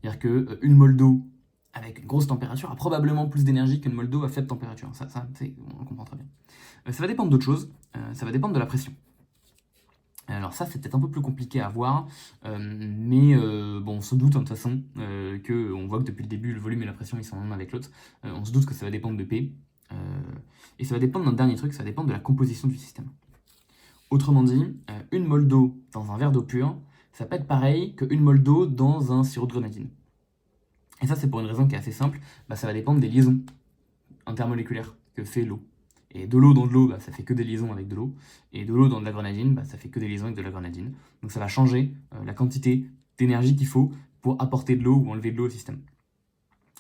C'est-à-dire qu'une molle d'eau avec une grosse température a probablement plus d'énergie qu'une molle d'eau à faible température. Ça on le comprend très bien. Ça va dépendre d'autres choses, ça va dépendre de la pression. Alors ça, c'est peut-être un peu plus compliqué à voir, mais bon, on se doute de toute façon qu'on voit que depuis le début, le volume et la pression, ils sont l'un avec l'autre. On se doute que ça va dépendre de P. Et ça va dépendre d'un dernier truc, ça va dépendre de la composition du système. Autrement dit, une molle d'eau dans un verre d'eau pure, ça peut être pareil qu'une molle d'eau dans un sirop de grenadine. Et ça, c'est pour une raison qui est assez simple, ça va dépendre des liaisons intermoléculaires que fait l'eau. Et de l'eau dans de l'eau, ça fait que des liaisons avec de l'eau. Et de l'eau dans de la grenadine, ça fait que des liaisons avec de la grenadine. Donc ça va changer la quantité d'énergie qu'il faut pour apporter de l'eau ou enlever de l'eau au système.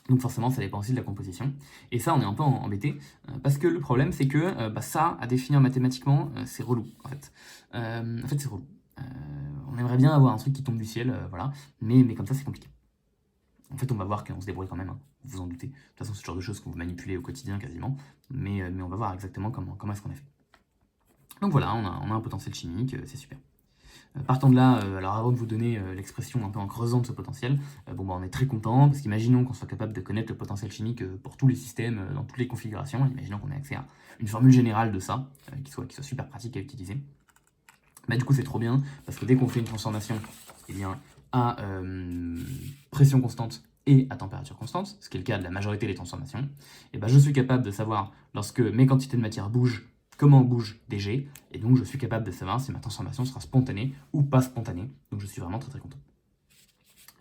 Donc forcément, ça dépend aussi de la composition. Et ça, on est un peu embêté, parce que le problème, c'est que ça, à définir mathématiquement, c'est relou, en fait. C'est relou. On aimerait bien avoir un truc qui tombe du ciel, voilà, mais comme ça, c'est compliqué. En fait, on va voir qu'on se débrouille quand même, vous vous en doutez. De toute façon, c'est le genre de choses que vous manipulez au quotidien quasiment, mais on va voir exactement comment est-ce qu'on a fait. Donc voilà, on a un potentiel chimique, c'est super. Partant de là, alors avant de vous donner l'expression un peu en creusant de ce potentiel, on est très content, parce qu'imaginons qu'on soit capable de connaître le potentiel chimique pour tous les systèmes, dans toutes les configurations, imaginons qu'on ait accès à une formule générale de ça, qui soit super pratique à utiliser. Du coup, c'est trop bien, parce que dès qu'on fait une transformation, à pression constante et à température constante, ce qui est le cas de la majorité des transformations, je suis capable de savoir, lorsque mes quantités de matière bougent, comment bouge dg, et donc je suis capable de savoir si ma transformation sera spontanée ou pas spontanée, donc je suis vraiment très très content.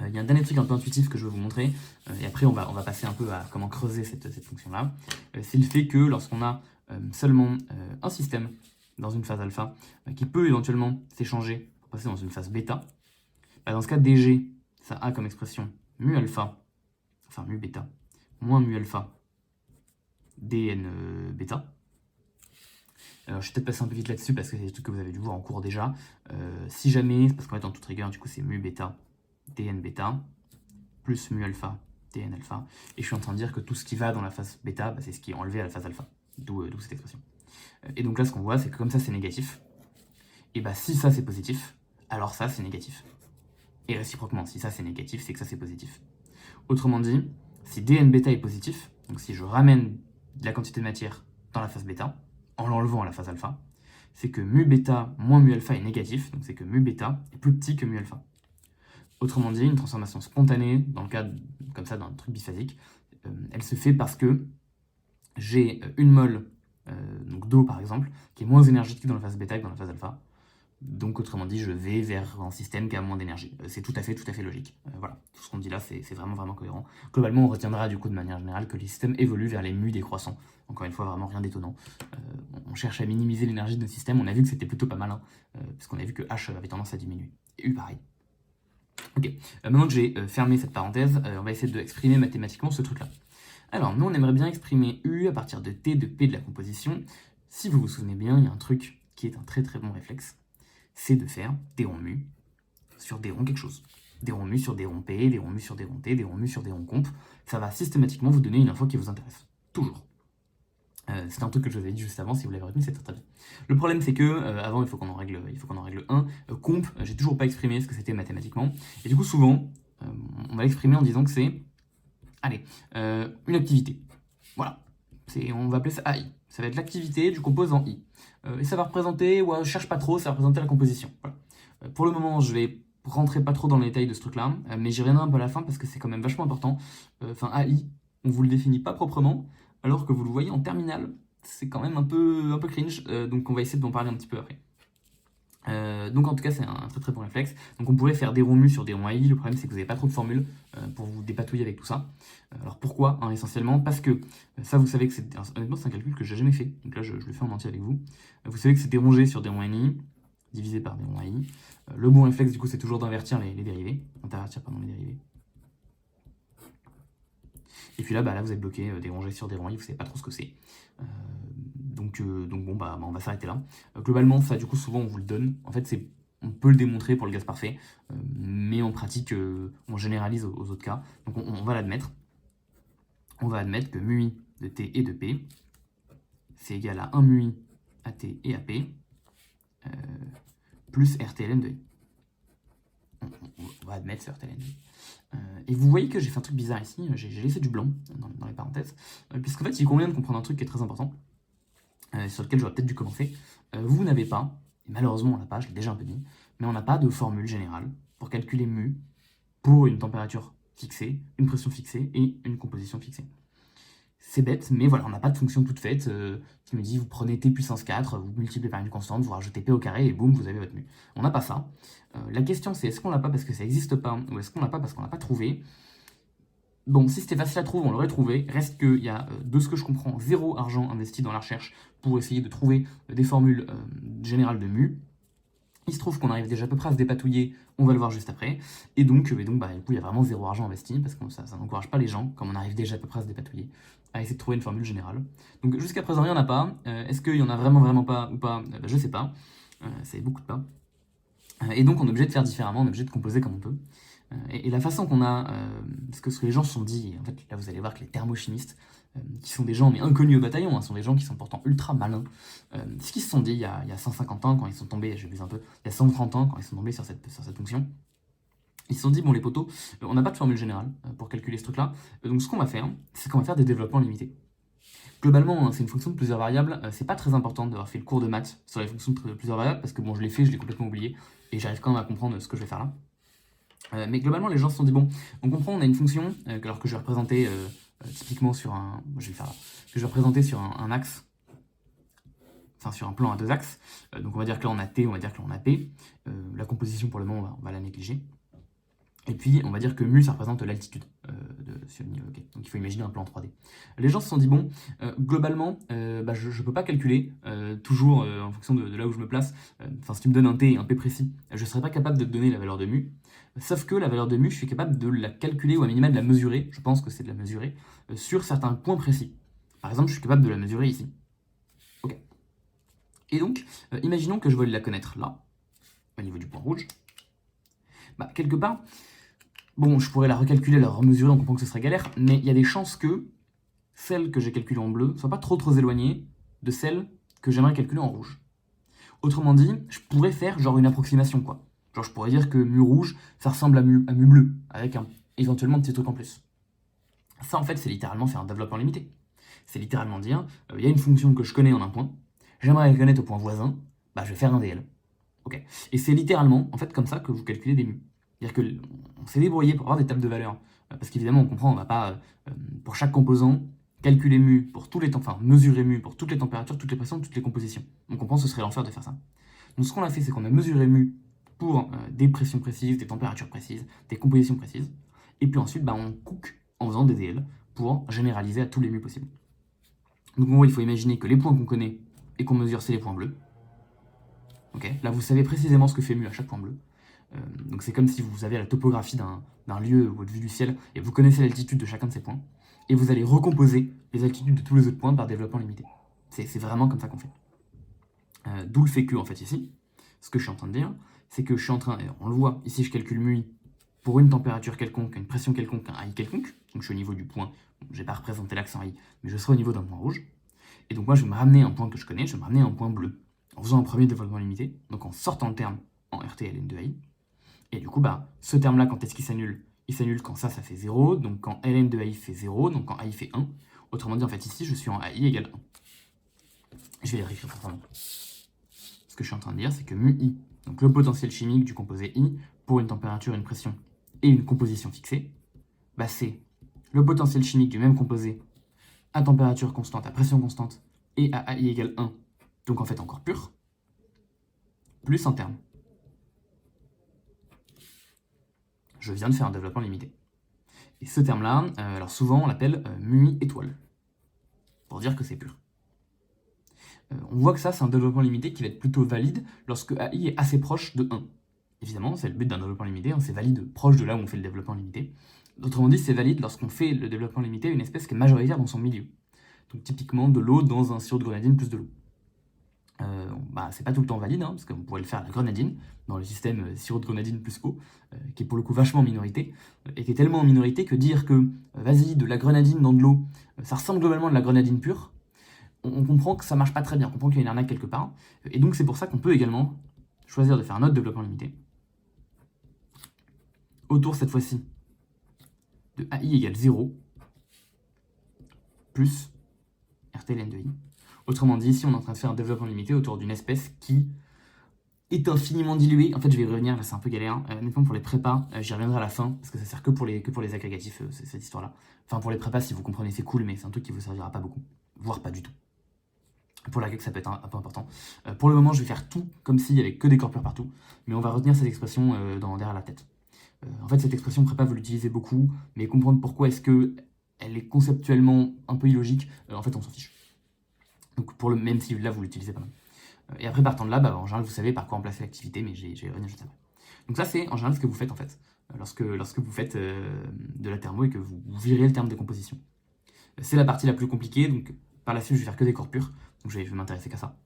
Il y a un dernier truc un peu intuitif que je veux vous montrer, et après on va passer un peu à comment creuser cette fonction-là, c'est le fait que lorsqu'on a seulement un système dans une phase alpha, qui peut éventuellement s'échanger pour passer dans une phase bêta, dans ce cas, dg, ça a comme expression mu alpha, enfin mu bêta, moins mu alpha, dn bêta. Alors, je suis peut-être passé un peu vite là-dessus parce que c'est des trucs que vous avez dû voir en cours déjà. Si jamais, parce qu'en fait, en toute rigueur, du coup, c'est mu bêta, dn bêta, plus mu alpha, dn alpha. Et je suis en train de dire que tout ce qui va dans la phase bêta, c'est ce qui est enlevé à la phase alpha. D'où cette expression. Et donc là, ce qu'on voit, c'est que comme ça, c'est négatif. Et si ça, c'est positif, alors ça, c'est négatif. Et réciproquement, si ça, c'est négatif, c'est que ça, c'est positif. Autrement dit, si dn bêta est positif, donc si je ramène de la quantité de matière dans la phase bêta, en l'enlevant à la phase alpha, c'est que mu bêta moins mu alpha est négatif, donc c'est que mu bêta est plus petit que mu alpha. Autrement dit, une transformation spontanée, dans le cas comme ça d'un truc biphasique, elle se fait parce que j'ai une mole d'eau par exemple, qui est moins énergétique dans la phase bêta que dans la phase alpha. Donc autrement dit, je vais vers un système qui a moins d'énergie. C'est tout à fait logique. Voilà, tout ce qu'on dit là, c'est vraiment cohérent. Globalement, on retiendra du coup de manière générale que les systèmes évoluent vers les mu décroissants. Encore une fois, vraiment rien d'étonnant. On cherche à minimiser l'énergie de nos systèmes. On a vu que c'était plutôt pas mal, puisqu'on a vu que H avait tendance à diminuer. Et U pareil. Ok, maintenant que j'ai fermé cette parenthèse, on va essayer d'exprimer mathématiquement ce truc-là. Alors, nous, on aimerait bien exprimer U à partir de T de P de la composition. Si vous vous souvenez bien, il y a un truc qui est un très très bon réflexe, c'est de faire des ronds mu sur des ronds quelque chose. Des ronds mu sur des ronds P, des ronds mu sur des ronds T, des ronds mu sur des ronds comp. Ça va systématiquement vous donner une info qui vous intéresse. Toujours. C'est un truc que je vous avais dit juste avant, si vous l'avez retenu, c'est très bien. Le problème, c'est que, avant, il faut qu'on en règle un. Comp, j'ai toujours pas exprimé ce que c'était mathématiquement. Et du coup, souvent, on va l'exprimer en disant que c'est, une activité. Voilà. On va appeler ça AI. Ça va être l'activité du composant I. Et ça va représenter, je cherche pas trop, ça va représenter la composition. Voilà. Pour le moment, je vais rentrer pas trop dans les détails de ce truc-là, mais j'y reviendrai un peu à la fin parce que c'est quand même vachement important. AI, on vous le définit pas proprement, alors que vous le voyez en terminale, c'est quand même un peu cringe, donc on va essayer de en parler un petit peu après. Donc en tout cas, c'est un très très bon réflexe. Donc on pourrait faire des ronds mu sur des ronds AI. Le problème, c'est que vous n'avez pas trop de formules pour vous dépatouiller avec tout ça. Alors pourquoi, essentiellement parce que ça, vous savez que c'est... Honnêtement, c'est un calcul que j'ai jamais fait. Donc là, je le fais en entier avec vous. Vous savez que c'est dérongé sur des ronds NI divisé par des ronds AI. Le bon réflexe, du coup, c'est toujours d'invertir les dérivés. D'invertir, les dérivés. Et puis là, là vous êtes bloqué des rongés sur des ronds I, vous savez pas trop ce que c'est. Donc bon, on va s'arrêter là. Globalement, ça, du coup, souvent, on vous le donne. En fait, on peut le démontrer pour le gaz parfait, mais en pratique, on généralise aux autres cas. Donc on va l'admettre. On va admettre que mu i de t et de p, c'est égal à 1 mu i à t et à p, plus RTLN de I. On va admettre ce RTLN de I. Et vous voyez que j'ai fait un truc bizarre ici, j'ai laissé du blanc dans les parenthèses, puisqu'en fait il convient de comprendre un truc qui est très important, sur lequel j'aurais peut-être dû commencer. Vous n'avez pas, et malheureusement on l'a pas, je l'ai déjà un peu dit, mais on n'a pas de formule générale pour calculer mu pour une température fixée, une pression fixée et une composition fixée. C'est bête, mais voilà, on n'a pas de fonction toute faite qui me dit vous prenez t puissance 4, vous multipliez par une constante, vous rajoutez p au carré et boum, vous avez votre mu. On n'a pas ça. La question c'est est-ce qu'on l'a pas parce que ça n'existe pas ou est-ce qu'on l'a pas parce qu'on l'a pas trouvé? Bon, si c'était facile à trouver, on l'aurait trouvé. Reste qu'il y a, de ce que je comprends, zéro argent investi dans la recherche pour essayer de trouver des formules générales de mu. Il se trouve qu'on arrive déjà à peu près à se dépatouiller, on va le voir juste après. Et donc, du coup, il y a vraiment zéro argent investi, parce que ça n'encourage pas les gens, comme on arrive déjà à peu près à se dépatouiller, à essayer de trouver une formule générale. Donc jusqu'à présent, il n'y en a pas. Est-ce qu'il y en a vraiment pas ou pas? Je sais pas. Ça fait beaucoup de pas. Et donc on est obligé de faire différemment, on est obligé de composer comme on peut. Et la façon qu'on a, ce que les gens se sont dit, en fait là vous allez voir que les thermochimistes, qui sont des gens mais inconnus au bataillon, hein, sont des gens qui sont pourtant ultra malins, ce qu'ils se sont dit il y a 150 ans quand ils sont tombés, je vais un peu, il y a 130 ans quand ils sont tombés sur cette fonction, ils se sont dit bon les potos, on n'a pas de formule générale pour calculer ce truc là, donc ce qu'on va faire, c'est qu'on va faire des développements limités. Globalement, hein, c'est une fonction de plusieurs variables, c'est pas très important d'avoir fait le cours de maths sur les fonctions de plusieurs variables, parce que bon je l'ai fait, je l'ai complètement oublié, et j'arrive quand même à comprendre ce que je vais faire là. Mais globalement, les gens se sont dit, bon, on comprend, on a une fonction, alors que je vais représenter typiquement sur un... Je vais faire là. Que je vais représenter sur un axe, enfin sur un plan à deux axes. Donc on va dire que là on a T, on va dire que là on a P. La composition pour le moment, on va la négliger. Et puis on va dire que mu, ça représente l'altitude sur le niveau. Okay. Donc il faut imaginer un plan 3D. Les gens se sont dit, bon, globalement, je ne peux pas calculer, toujours en fonction de là où je me place. Enfin, si tu me donnes un T et un P précis, je ne serais pas capable de te donner la valeur de mu. Sauf que la valeur de mu, je suis capable de la calculer ou à minima de la mesurer, je pense que c'est de la mesurer, sur certains points précis. Par exemple, je suis capable de la mesurer ici. Ok. Et donc, imaginons que je veuille la connaître là, au niveau du point rouge. Quelque part, bon, je pourrais la recalculer, la remesurer, on comprend que ce serait galère, mais il y a des chances que celle que j'ai calculée en bleu soit pas trop éloignée de celle que j'aimerais calculer en rouge. Autrement dit, je pourrais faire genre une approximation, quoi. Genre je pourrais dire que mu rouge, ça ressemble à mu bleu, avec éventuellement un petit truc en plus. Ça en fait, c'est littéralement faire un développement limité. C'est littéralement dire, il y a une fonction que je connais en un point, j'aimerais la connaître au point voisin, je vais faire un DL. Ok. Et c'est littéralement, en fait, comme ça que vous calculez des mu. C'est-à-dire qu'on s'est débrouillé pour avoir des tables de valeurs. Parce qu'évidemment, on comprend, on ne va pas, pour chaque composant, calculer mu pour tous les temps, enfin mesurer mu pour toutes les températures, toutes les pressions, toutes les compositions. On comprend, ce serait l'enfer de faire ça. Donc ce qu'on a fait, c'est qu'on a mesuré mu pour des pressions précises, des températures précises, des compositions précises. Et puis ensuite, on cook en faisant des DL pour généraliser à tous les mu possibles. Donc en gros, il faut imaginer que les points qu'on connaît et qu'on mesure, c'est les points bleus. Okay. Là, vous savez précisément ce que fait mu à chaque point bleu. Donc c'est comme si vous avez la topographie d'un lieu ou votre vue du ciel et vous connaissez l'altitude de chacun de ces points. Et vous allez recomposer les altitudes de tous les autres points par développement limité. C'est vraiment comme ça qu'on fait. D'où le fait que, en fait, ici, ce que je suis en train de dire, c'est que je suis en train, on le voit, ici je calcule mu pour une température quelconque, une pression quelconque, un I quelconque, donc je suis au niveau du point, je ne vais pas représenter l'axe en I, mais je serai au niveau d'un point rouge. Et donc moi je vais me ramener à un point que je connais, je vais me ramener à un point bleu, en faisant un premier développement limité, donc en sortant le terme en RTLN de AI. Et du coup, ce terme-là, quand est-ce qu'il s'annule? Il s'annule quand ça fait 0, donc quand ln de AI fait 0, donc quand AI fait 1. Autrement dit, en fait, ici, je suis en AI égale 1. Je vais les réécrire forcément. Ce que je suis en train de dire, c'est que mu I, donc le potentiel chimique du composé I, pour une température, une pression et une composition fixée, c'est le potentiel chimique du même composé à température constante, à pression constante, et à AI égale 1, donc en fait encore pur, plus un terme. Je viens de faire un développement limité. Et ce terme-là, alors souvent on l'appelle mu étoile, pour dire que c'est pur. On voit que ça, c'est un développement limité qui va être plutôt valide lorsque AI est assez proche de 1. Évidemment, c'est le but d'un développement limité, c'est valide proche de là où on fait le développement limité. Autrement dit, c'est valide lorsqu'on fait le développement limité à une espèce qui est majoritaire dans son milieu. Donc typiquement de l'eau dans un sirop de grenadine plus de l'eau. C'est pas tout le temps valide, parce qu'on pourrait le faire à la grenadine, dans le système sirop de grenadine plus eau, qui est pour le coup vachement en minorité, et qui est tellement en minorité que dire que, vas-y, de la grenadine dans de l'eau, ça ressemble globalement à de la grenadine pure, on comprend que ça marche pas très bien, on comprend qu'il y a une arnaque quelque part, et donc c'est pour ça qu'on peut également choisir de faire un autre développement limité, autour cette fois-ci de AI égale 0, plus RT ln de I. Autrement dit, ici on est en train de faire un développement limité autour d'une espèce qui est infiniment diluée. En fait, je vais y revenir, là c'est un peu galère. Honnêtement, pour les prépas, j'y reviendrai à la fin, parce que ça sert que pour les agrégatifs, cette histoire-là. Enfin, pour les prépas, si vous comprenez, c'est cool, mais c'est un truc qui vous servira pas beaucoup, voire pas du tout. Pour la GEC, ça peut être un peu important. Pour le moment, je vais faire tout comme s'il y avait que des corpures partout, mais on va retenir cette expression derrière la tête. En fait, cette expression prépa, vous l'utilisez beaucoup, mais comprendre pourquoi est-ce que elle est conceptuellement un peu illogique, en fait, on s'en fiche. Donc, même si là, vous l'utilisez pas mal. Et après, partant de là, en général, vous savez par quoi remplacer l'activité, mais j'ai revenir juste après. Donc ça, c'est en général ce que vous faites, en fait, lorsque vous faites de la thermo et que vous virez le terme de composition. C'est la partie la plus compliquée, donc par la suite, je vais faire que des corps purs, donc je vais m'intéresser qu'à ça.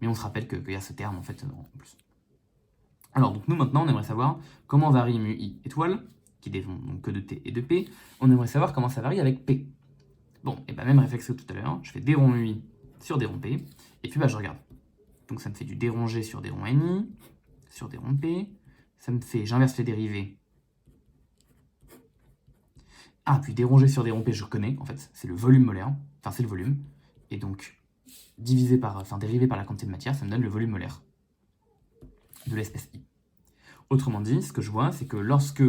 Mais on se rappelle qu'il y a ce terme, en fait, en plus. Alors, donc nous, maintenant, on aimerait savoir comment varie mu i étoile, qui dépend donc que de t et de p. On aimerait savoir comment ça varie avec p. Bon, et même réflexe que tout à l'heure, je fais d rond mu i sur d rond p, et puis je regarde. Donc ça me fait du d rond g sur d rond ni, sur d rond p, ça me fait, j'inverse les dérivés. Ah, puis d rond g sur d rond p, je reconnais, en fait, c'est le volume molaire, enfin c'est le volume, et donc dérivé par la quantité de matière, ça me donne le volume molaire de l'espèce I. Autrement dit, ce que je vois, c'est que lorsque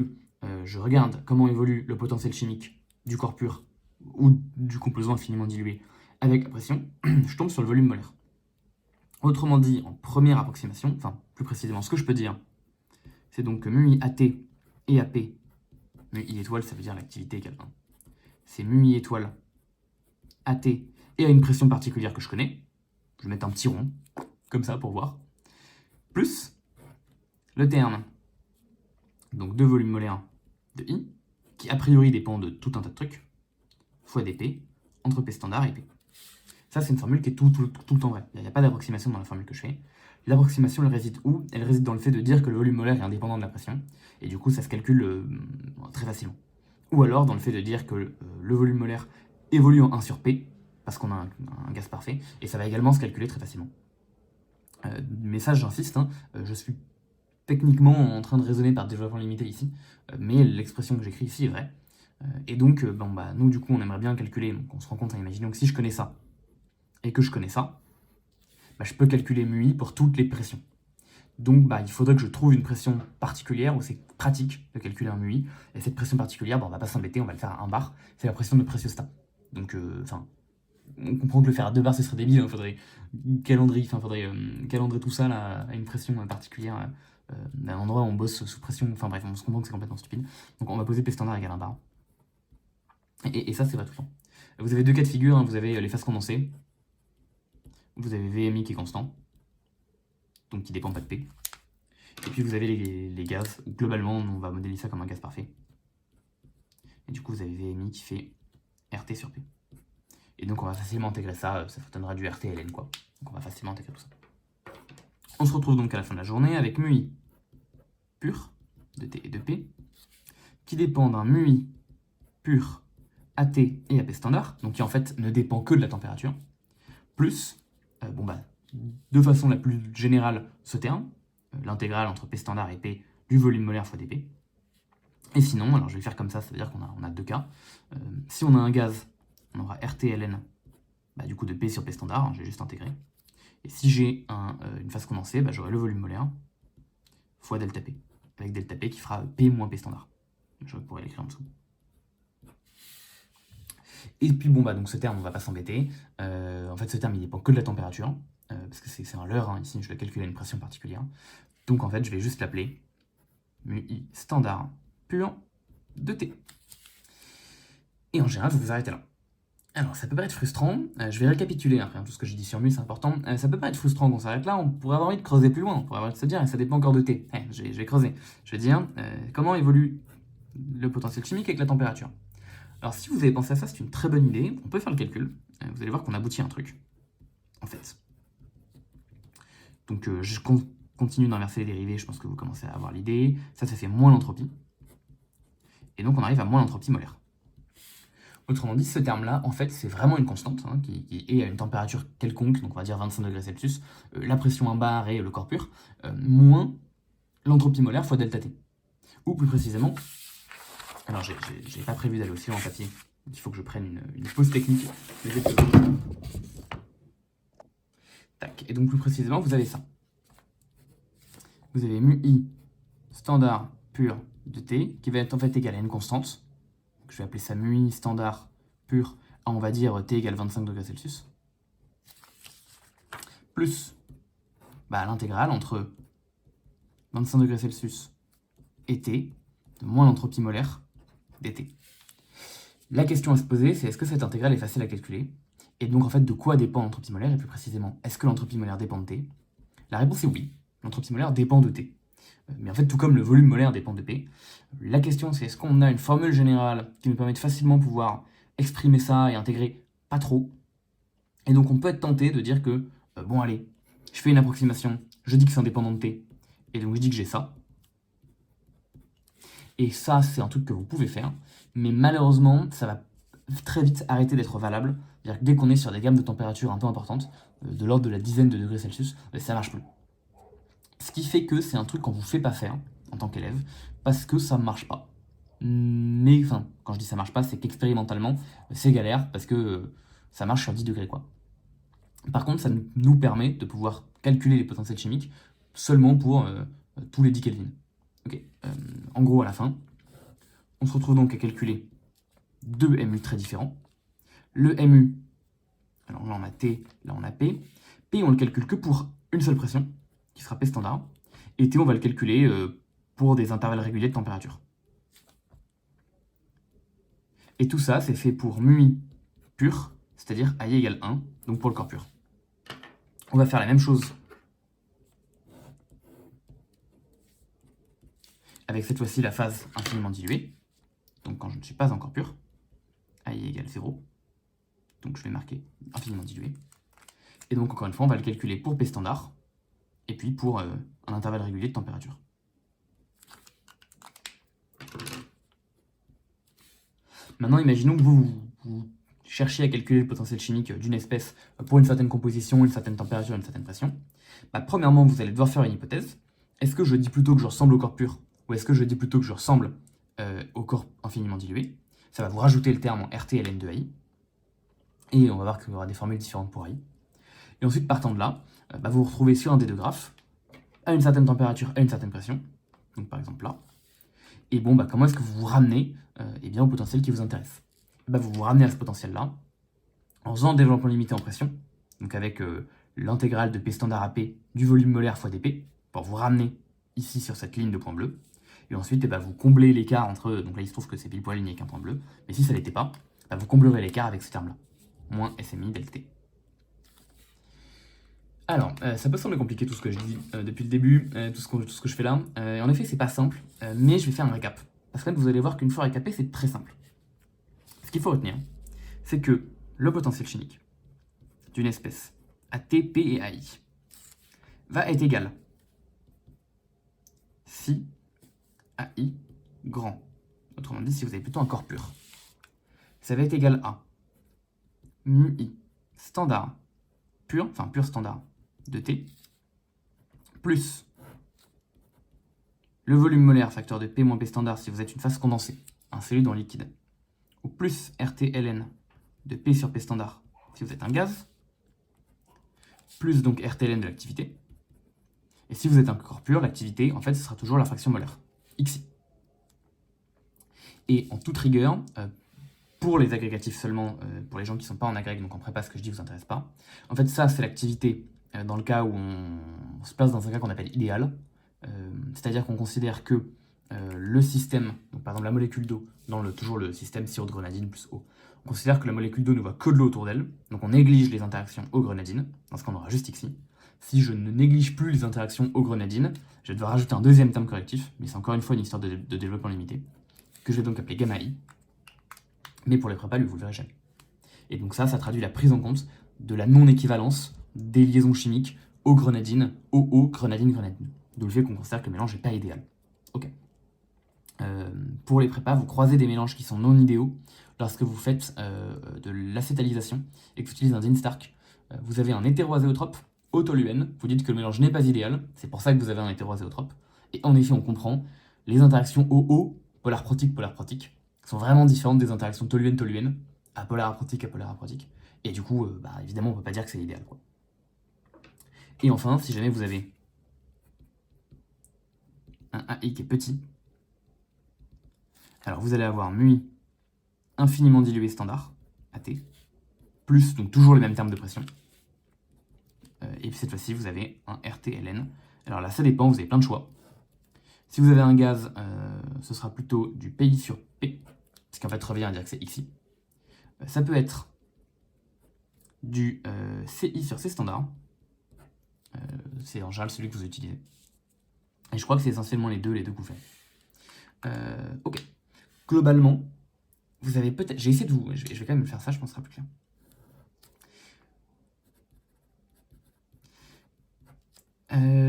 je regarde comment évolue le potentiel chimique du corps pur ou du composant infiniment dilué avec la pression, je tombe sur le volume molaire. Autrement dit, en première approximation, enfin plus précisément, ce que je peux dire, c'est donc que mu i AT et AP, mu i étoile, ça veut dire l'activité égale 1. C'est mu i étoile AT et à une pression particulière que je connais, je vais mettre un petit rond, comme ça pour voir, plus le terme, donc de volume molaire de I, qui a priori dépend de tout un tas de trucs, fois dp, entre P standard et P. Ça, c'est une formule qui est tout le temps vraie. Il n'y a pas d'approximation dans la formule que je fais. L'approximation, elle réside où? Elle réside dans le fait de dire que le volume molaire est indépendant de la pression, et du coup, ça se calcule très facilement. Ou alors dans le fait de dire que le volume molaire évolue en 1 sur P, parce qu'on a un gaz parfait, et ça va également se calculer très facilement. Mais ça, j'insiste, je suis techniquement en train de raisonner par développement limité ici, mais l'expression que j'écris ici est vraie. Et donc, nous, du coup, on aimerait bien calculer, donc on se rend compte, imaginons que si je connais ça, et que je connais ça, je peux calculer mu i pour toutes les pressions. Donc, il faudrait que je trouve une pression particulière où c'est pratique de calculer un mu i. Et cette pression particulière, on va pas s'embêter, on va le faire à 1 bar. C'est la pression de préciostat. Donc, on comprend que le faire à 2 bars, ce serait débile. Il faudrait calendrier tout ça là, à une pression particulière. À un endroit où on bosse sous pression. Enfin bref, on se comprend que c'est complètement stupide. Donc, on va poser P standard égale 1 bar. Et ça, c'est vrai tout le temps. Vous avez deux cas de figure. Vous avez les phases condensées. Vous avez VMI qui est constant, donc qui dépend pas de P. Et puis vous avez les gaz, où globalement on va modéliser ça comme un gaz parfait. Et du coup vous avez VMI qui fait RT sur P. Et donc on va facilement intégrer ça, ça donnera du RT ln quoi. Donc on va facilement intégrer tout ça. On se retrouve donc à la fin de la journée avec mu i pur, de T et de P, qui dépend d'un mu i pur AT et AP standard, donc qui en fait ne dépend que de la température, plus de façon la plus générale, ce terme, l'intégrale entre P standard et P du volume molaire fois dP. Et sinon, alors je vais faire comme ça veut dire qu'on a deux cas. Si on a un gaz, on aura RT-ln, du coup de P sur P standard, je vais juste intégrer. Et si j'ai une phase condensée, j'aurai le volume molaire fois delta P, avec delta P qui fera P moins P standard. Je pourrais l'écrire en dessous. Et puis donc ce terme, on va pas s'embêter. En fait, ce terme, il dépend que de la température, parce que c'est un leurre, ici, je dois calculer une pression particulière. Donc en fait, je vais juste l'appeler mu i standard pur de T. Et en général, vous vous arrêtez là. Alors, ça peut paraître frustrant. Je vais récapituler après, tout ce que j'ai dit sur mu, c'est important. Ça peut paraître frustrant qu'on s'arrête là, on pourrait avoir envie de creuser plus loin, on pourrait avoir envie de se dire, ça dépend encore de T. Je vais creuser. Je vais dire, comment évolue le potentiel chimique avec la température. Alors si vous avez pensé à ça, c'est une très bonne idée, on peut faire le calcul, vous allez voir qu'on aboutit à un truc, en fait. Donc je continue d'inverser les dérivés, je pense que vous commencez à avoir l'idée, ça fait moins l'entropie, et donc on arrive à moins l'entropie molaire. Autrement dit, ce terme-là, en fait, c'est vraiment une constante hein, qui est à une température quelconque, donc on va dire 25 degrés Celsius, la pression en bar et le corps pur, moins l'entropie molaire fois delta T. Ou plus précisément, alors j'ai pas prévu d'aller aussi loin en papier, il faut que je prenne une pause technique. Tac. Et donc plus précisément, vous avez ça. Vous avez mu i standard pur de T, qui va être en fait égal à une constante. Donc, je vais appeler ça mu i standard pur à, on va dire, T égale 25 degrés Celsius. Plus l'intégrale entre 25 degrés Celsius et T, de moins l'entropie molaire dt. La question à se poser, c'est est-ce que cette intégrale est facile à calculer? Et donc en fait, de quoi dépend l'entropie molaire? Et plus précisément, est-ce que l'entropie molaire dépend de T? La réponse est oui, l'entropie molaire dépend de T. Mais en fait, tout comme le volume molaire dépend de P, la question c'est est-ce qu'on a une formule générale qui nous permet de facilement pouvoir exprimer ça et intégrer pas trop? Et donc on peut être tenté de dire que, bon allez, je fais une approximation, je dis que c'est indépendant de T, et donc je dis que j'ai ça. Et ça, c'est un truc que vous pouvez faire, mais malheureusement, ça va très vite arrêter d'être valable. C'est-à-dire que dès qu'on est sur des gammes de température un peu importantes, de l'ordre de la dizaine de degrés Celsius, ça marche plus. Ce qui fait que c'est un truc qu'on vous fait pas faire en tant qu'élève, parce que ça marche pas. Mais enfin, quand je dis ça marche pas, c'est qu'expérimentalement, c'est galère, parce que ça marche sur 10 degrés quoi. Par contre, ça nous permet de pouvoir calculer les potentiels chimiques seulement pour tous les 10 Kelvin. Ok. En gros, à la fin, on se retrouve donc à calculer deux mu très différents. Le mu, alors là on a T, là on a P. P, on le calcule que pour une seule pression, qui sera P standard. Et T, on va le calculer pour des intervalles réguliers de température. Et tout ça, c'est fait pour mu i pur, c'est-à-dire I égale 1, donc pour le corps pur. On va faire la même chose avec cette fois-ci la phase infiniment diluée, donc quand je ne suis pas encore pur, I égale 0, donc je vais marquer infiniment dilué. Et donc encore une fois, on va le calculer pour P standard, et puis pour un intervalle régulier de température. Maintenant, imaginons que vous cherchiez à calculer le potentiel chimique d'une espèce pour une certaine composition, une certaine température, une certaine pression. Premièrement, vous allez devoir faire une hypothèse. Est-ce que je dis plutôt que je ressemble au corps pur, ou est-ce que je dis plutôt que je ressemble au corps infiniment dilué? Ça va vous rajouter le terme en RT ln de AI. Et on va voir qu'il y aura des formules différentes pour AI. Et ensuite, partant de là, vous vous retrouvez sur un des deux graphes, à une certaine température, à une certaine pression. Donc par exemple là. Et bon, comment est-ce que vous vous ramenez au potentiel qui vous intéresse? Vous vous ramenez à ce potentiel-là en faisant un développement limité en pression, donc avec l'intégrale de P standard à P du volume molaire fois dP, pour vous ramener ici sur cette ligne de point bleu. Et ensuite, vous comblez l'écart entre... Donc là, il se trouve que c'est pile poil aligné avec un point bleu. Mais si ça ne l'était pas, vous comblerez l'écart avec ce terme-là. Moins SMI delta T. Alors, ça peut sembler compliqué tout ce que je dis depuis le début, tout ce que je fais là. En effet, c'est pas simple, mais je vais faire un récap. Parce que vous allez voir qu'une fois récapé, c'est très simple. Ce qu'il faut retenir, c'est que le potentiel chimique d'une espèce à T, P et AI va être égal si AI grand. Autrement dit, si vous avez plutôt un corps pur. Ça va être égal à mu i standard pur, enfin pur standard de T, plus le volume molaire facteur de P moins P standard si vous êtes une phase condensée, un solide en liquide, ou plus RT ln de P sur P standard si vous êtes un gaz, plus donc RT ln de l'activité. Et si vous êtes un corps pur, l'activité, en fait, ce sera toujours la fraction molaire, xi. Et en toute rigueur, pour les agrégatifs seulement, pour les gens qui ne sont pas en agrég, donc en prépa, ce que je dis vous intéresse pas, en fait, ça, c'est l'activité dans le cas où on se place dans un cas qu'on appelle idéal, c'est-à-dire qu'on considère que le système, donc par exemple la molécule d'eau, dans toujours le système sirop de grenadine plus eau, on considère que la molécule d'eau ne voit que de l'eau autour d'elle, donc on néglige les interactions eau-grenadine, dans ce qu'on aura juste ici. Si je ne néglige plus les interactions eau-grenadine, je vais devoir rajouter un deuxième terme correctif, mais c'est encore une fois une histoire de développement limité, que je vais donc appeler gamma i, mais pour les prépas, vous le verrez jamais. Et donc ça traduit la prise en compte de la non-équivalence des liaisons chimiques eau-grenadine, eau-eau, grenadine-grenadine. D'où le fait qu'on considère que le mélange n'est pas idéal. Ok. Pour les prépas, vous croisez des mélanges qui sont non idéaux lorsque vous faites de l'acétalisation et que vous utilisez un Dinstark. Vous avez un hétéroazéotrope autoluène, vous dites que le mélange n'est pas idéal, c'est pour ça que vous avez un hétéroazéotrope. Et en effet, on comprend, les interactions OO, polar-protique, sont vraiment différentes des interactions toluène-toluène, apolar-aprotique. Et du coup, évidemment, on ne peut pas dire que c'est l'idéal, quoi. Et enfin, si jamais vous avez un AI qui est petit, alors vous allez avoir MUI infiniment dilué standard, AT, plus donc toujours les mêmes termes de pression. Et puis cette fois-ci, vous avez un RTLN. Alors là, ça dépend, vous avez plein de choix. Si vous avez un gaz, ce sera plutôt du PI sur P, parce qu'en fait, revient à dire que c'est XI. Ça peut être du CI sur C standard. C'est en général celui que vous utilisez. Et je crois que c'est essentiellement les deux que vous faites. Ok. Globalement, vous avez peut-être... J'ai essayé de vous... Je vais quand même faire ça, je pense que ce sera plus clair.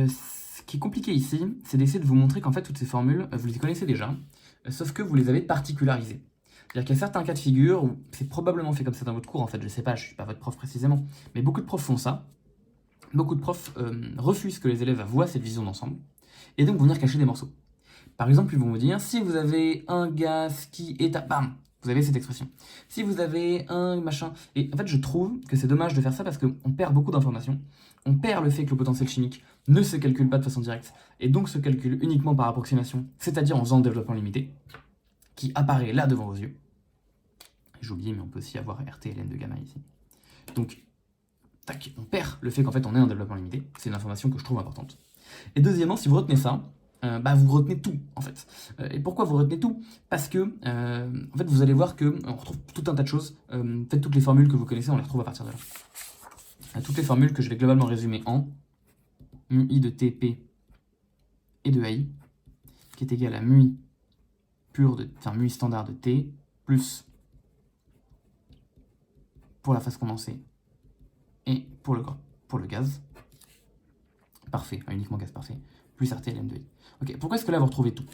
Ce qui est compliqué ici, c'est d'essayer de vous montrer qu'en fait, toutes ces formules, vous les connaissez déjà, sauf que vous les avez particularisées. C'est-à-dire qu'il y a certains cas de figure où c'est probablement fait comme ça dans votre cours, en fait, je sais pas, je suis pas votre prof précisément, mais beaucoup de profs font ça. Beaucoup de profs refusent que les élèves voient cette vision d'ensemble, et donc vont venir cacher des morceaux. Par exemple, ils vont vous dire, si vous avez un gaz qui est à... Bam, vous avez cette expression. Si vous avez un machin... Et en fait, je trouve que c'est dommage de faire ça parce qu'on perd beaucoup d'informations. On perd le fait que le potentiel chimique ne se calcule pas de façon directe, et donc se calcule uniquement par approximation, c'est-à-dire en faisant le développement limité, qui apparaît là devant vos yeux. J'ai oublié, mais on peut aussi avoir RTLN de gamma ici. Donc, tac, on perd le fait qu'en fait on est en développement limité. C'est une information que je trouve importante. Et deuxièmement, si vous retenez ça, vous retenez tout, en fait. Et pourquoi vous retenez tout? Parce que, en fait, vous allez voir qu'on retrouve tout un tas de choses. Faites toutes les formules que vous connaissez, on les retrouve à partir de là. Toutes les formules que je vais globalement résumer en MUI de TP et de AI, qui est égal à MUI MUI standard de T, plus pour la phase condensée et pour le gaz, parfait, uniquement gaz parfait, plus RTLN de I. Ok, pourquoi est-ce que là vous retrouvez tout?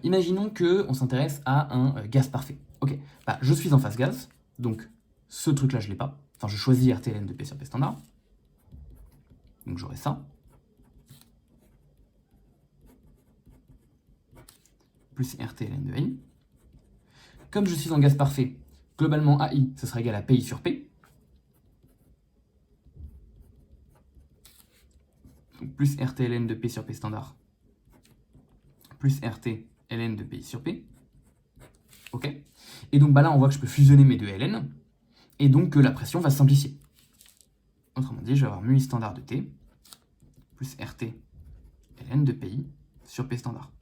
Imaginons qu'on s'intéresse à un gaz parfait. Ok, je suis en phase gaz, donc ce truc-là je l'ai pas. Enfin, je choisis RTLN de P sur P standard. Donc j'aurai ça. Plus RTLN de I. Comme je suis en gaz parfait, globalement AI, ce sera égal à PI sur P. Donc plus RTLN de P sur P standard. Plus RTLN de PI sur P. Ok. Et donc là, on voit que je peux fusionner mes deux LN. Et donc que la pression va se simplifier. Autrement dit, je vais avoir MUI standard de T plus RTLN de PI sur P standard.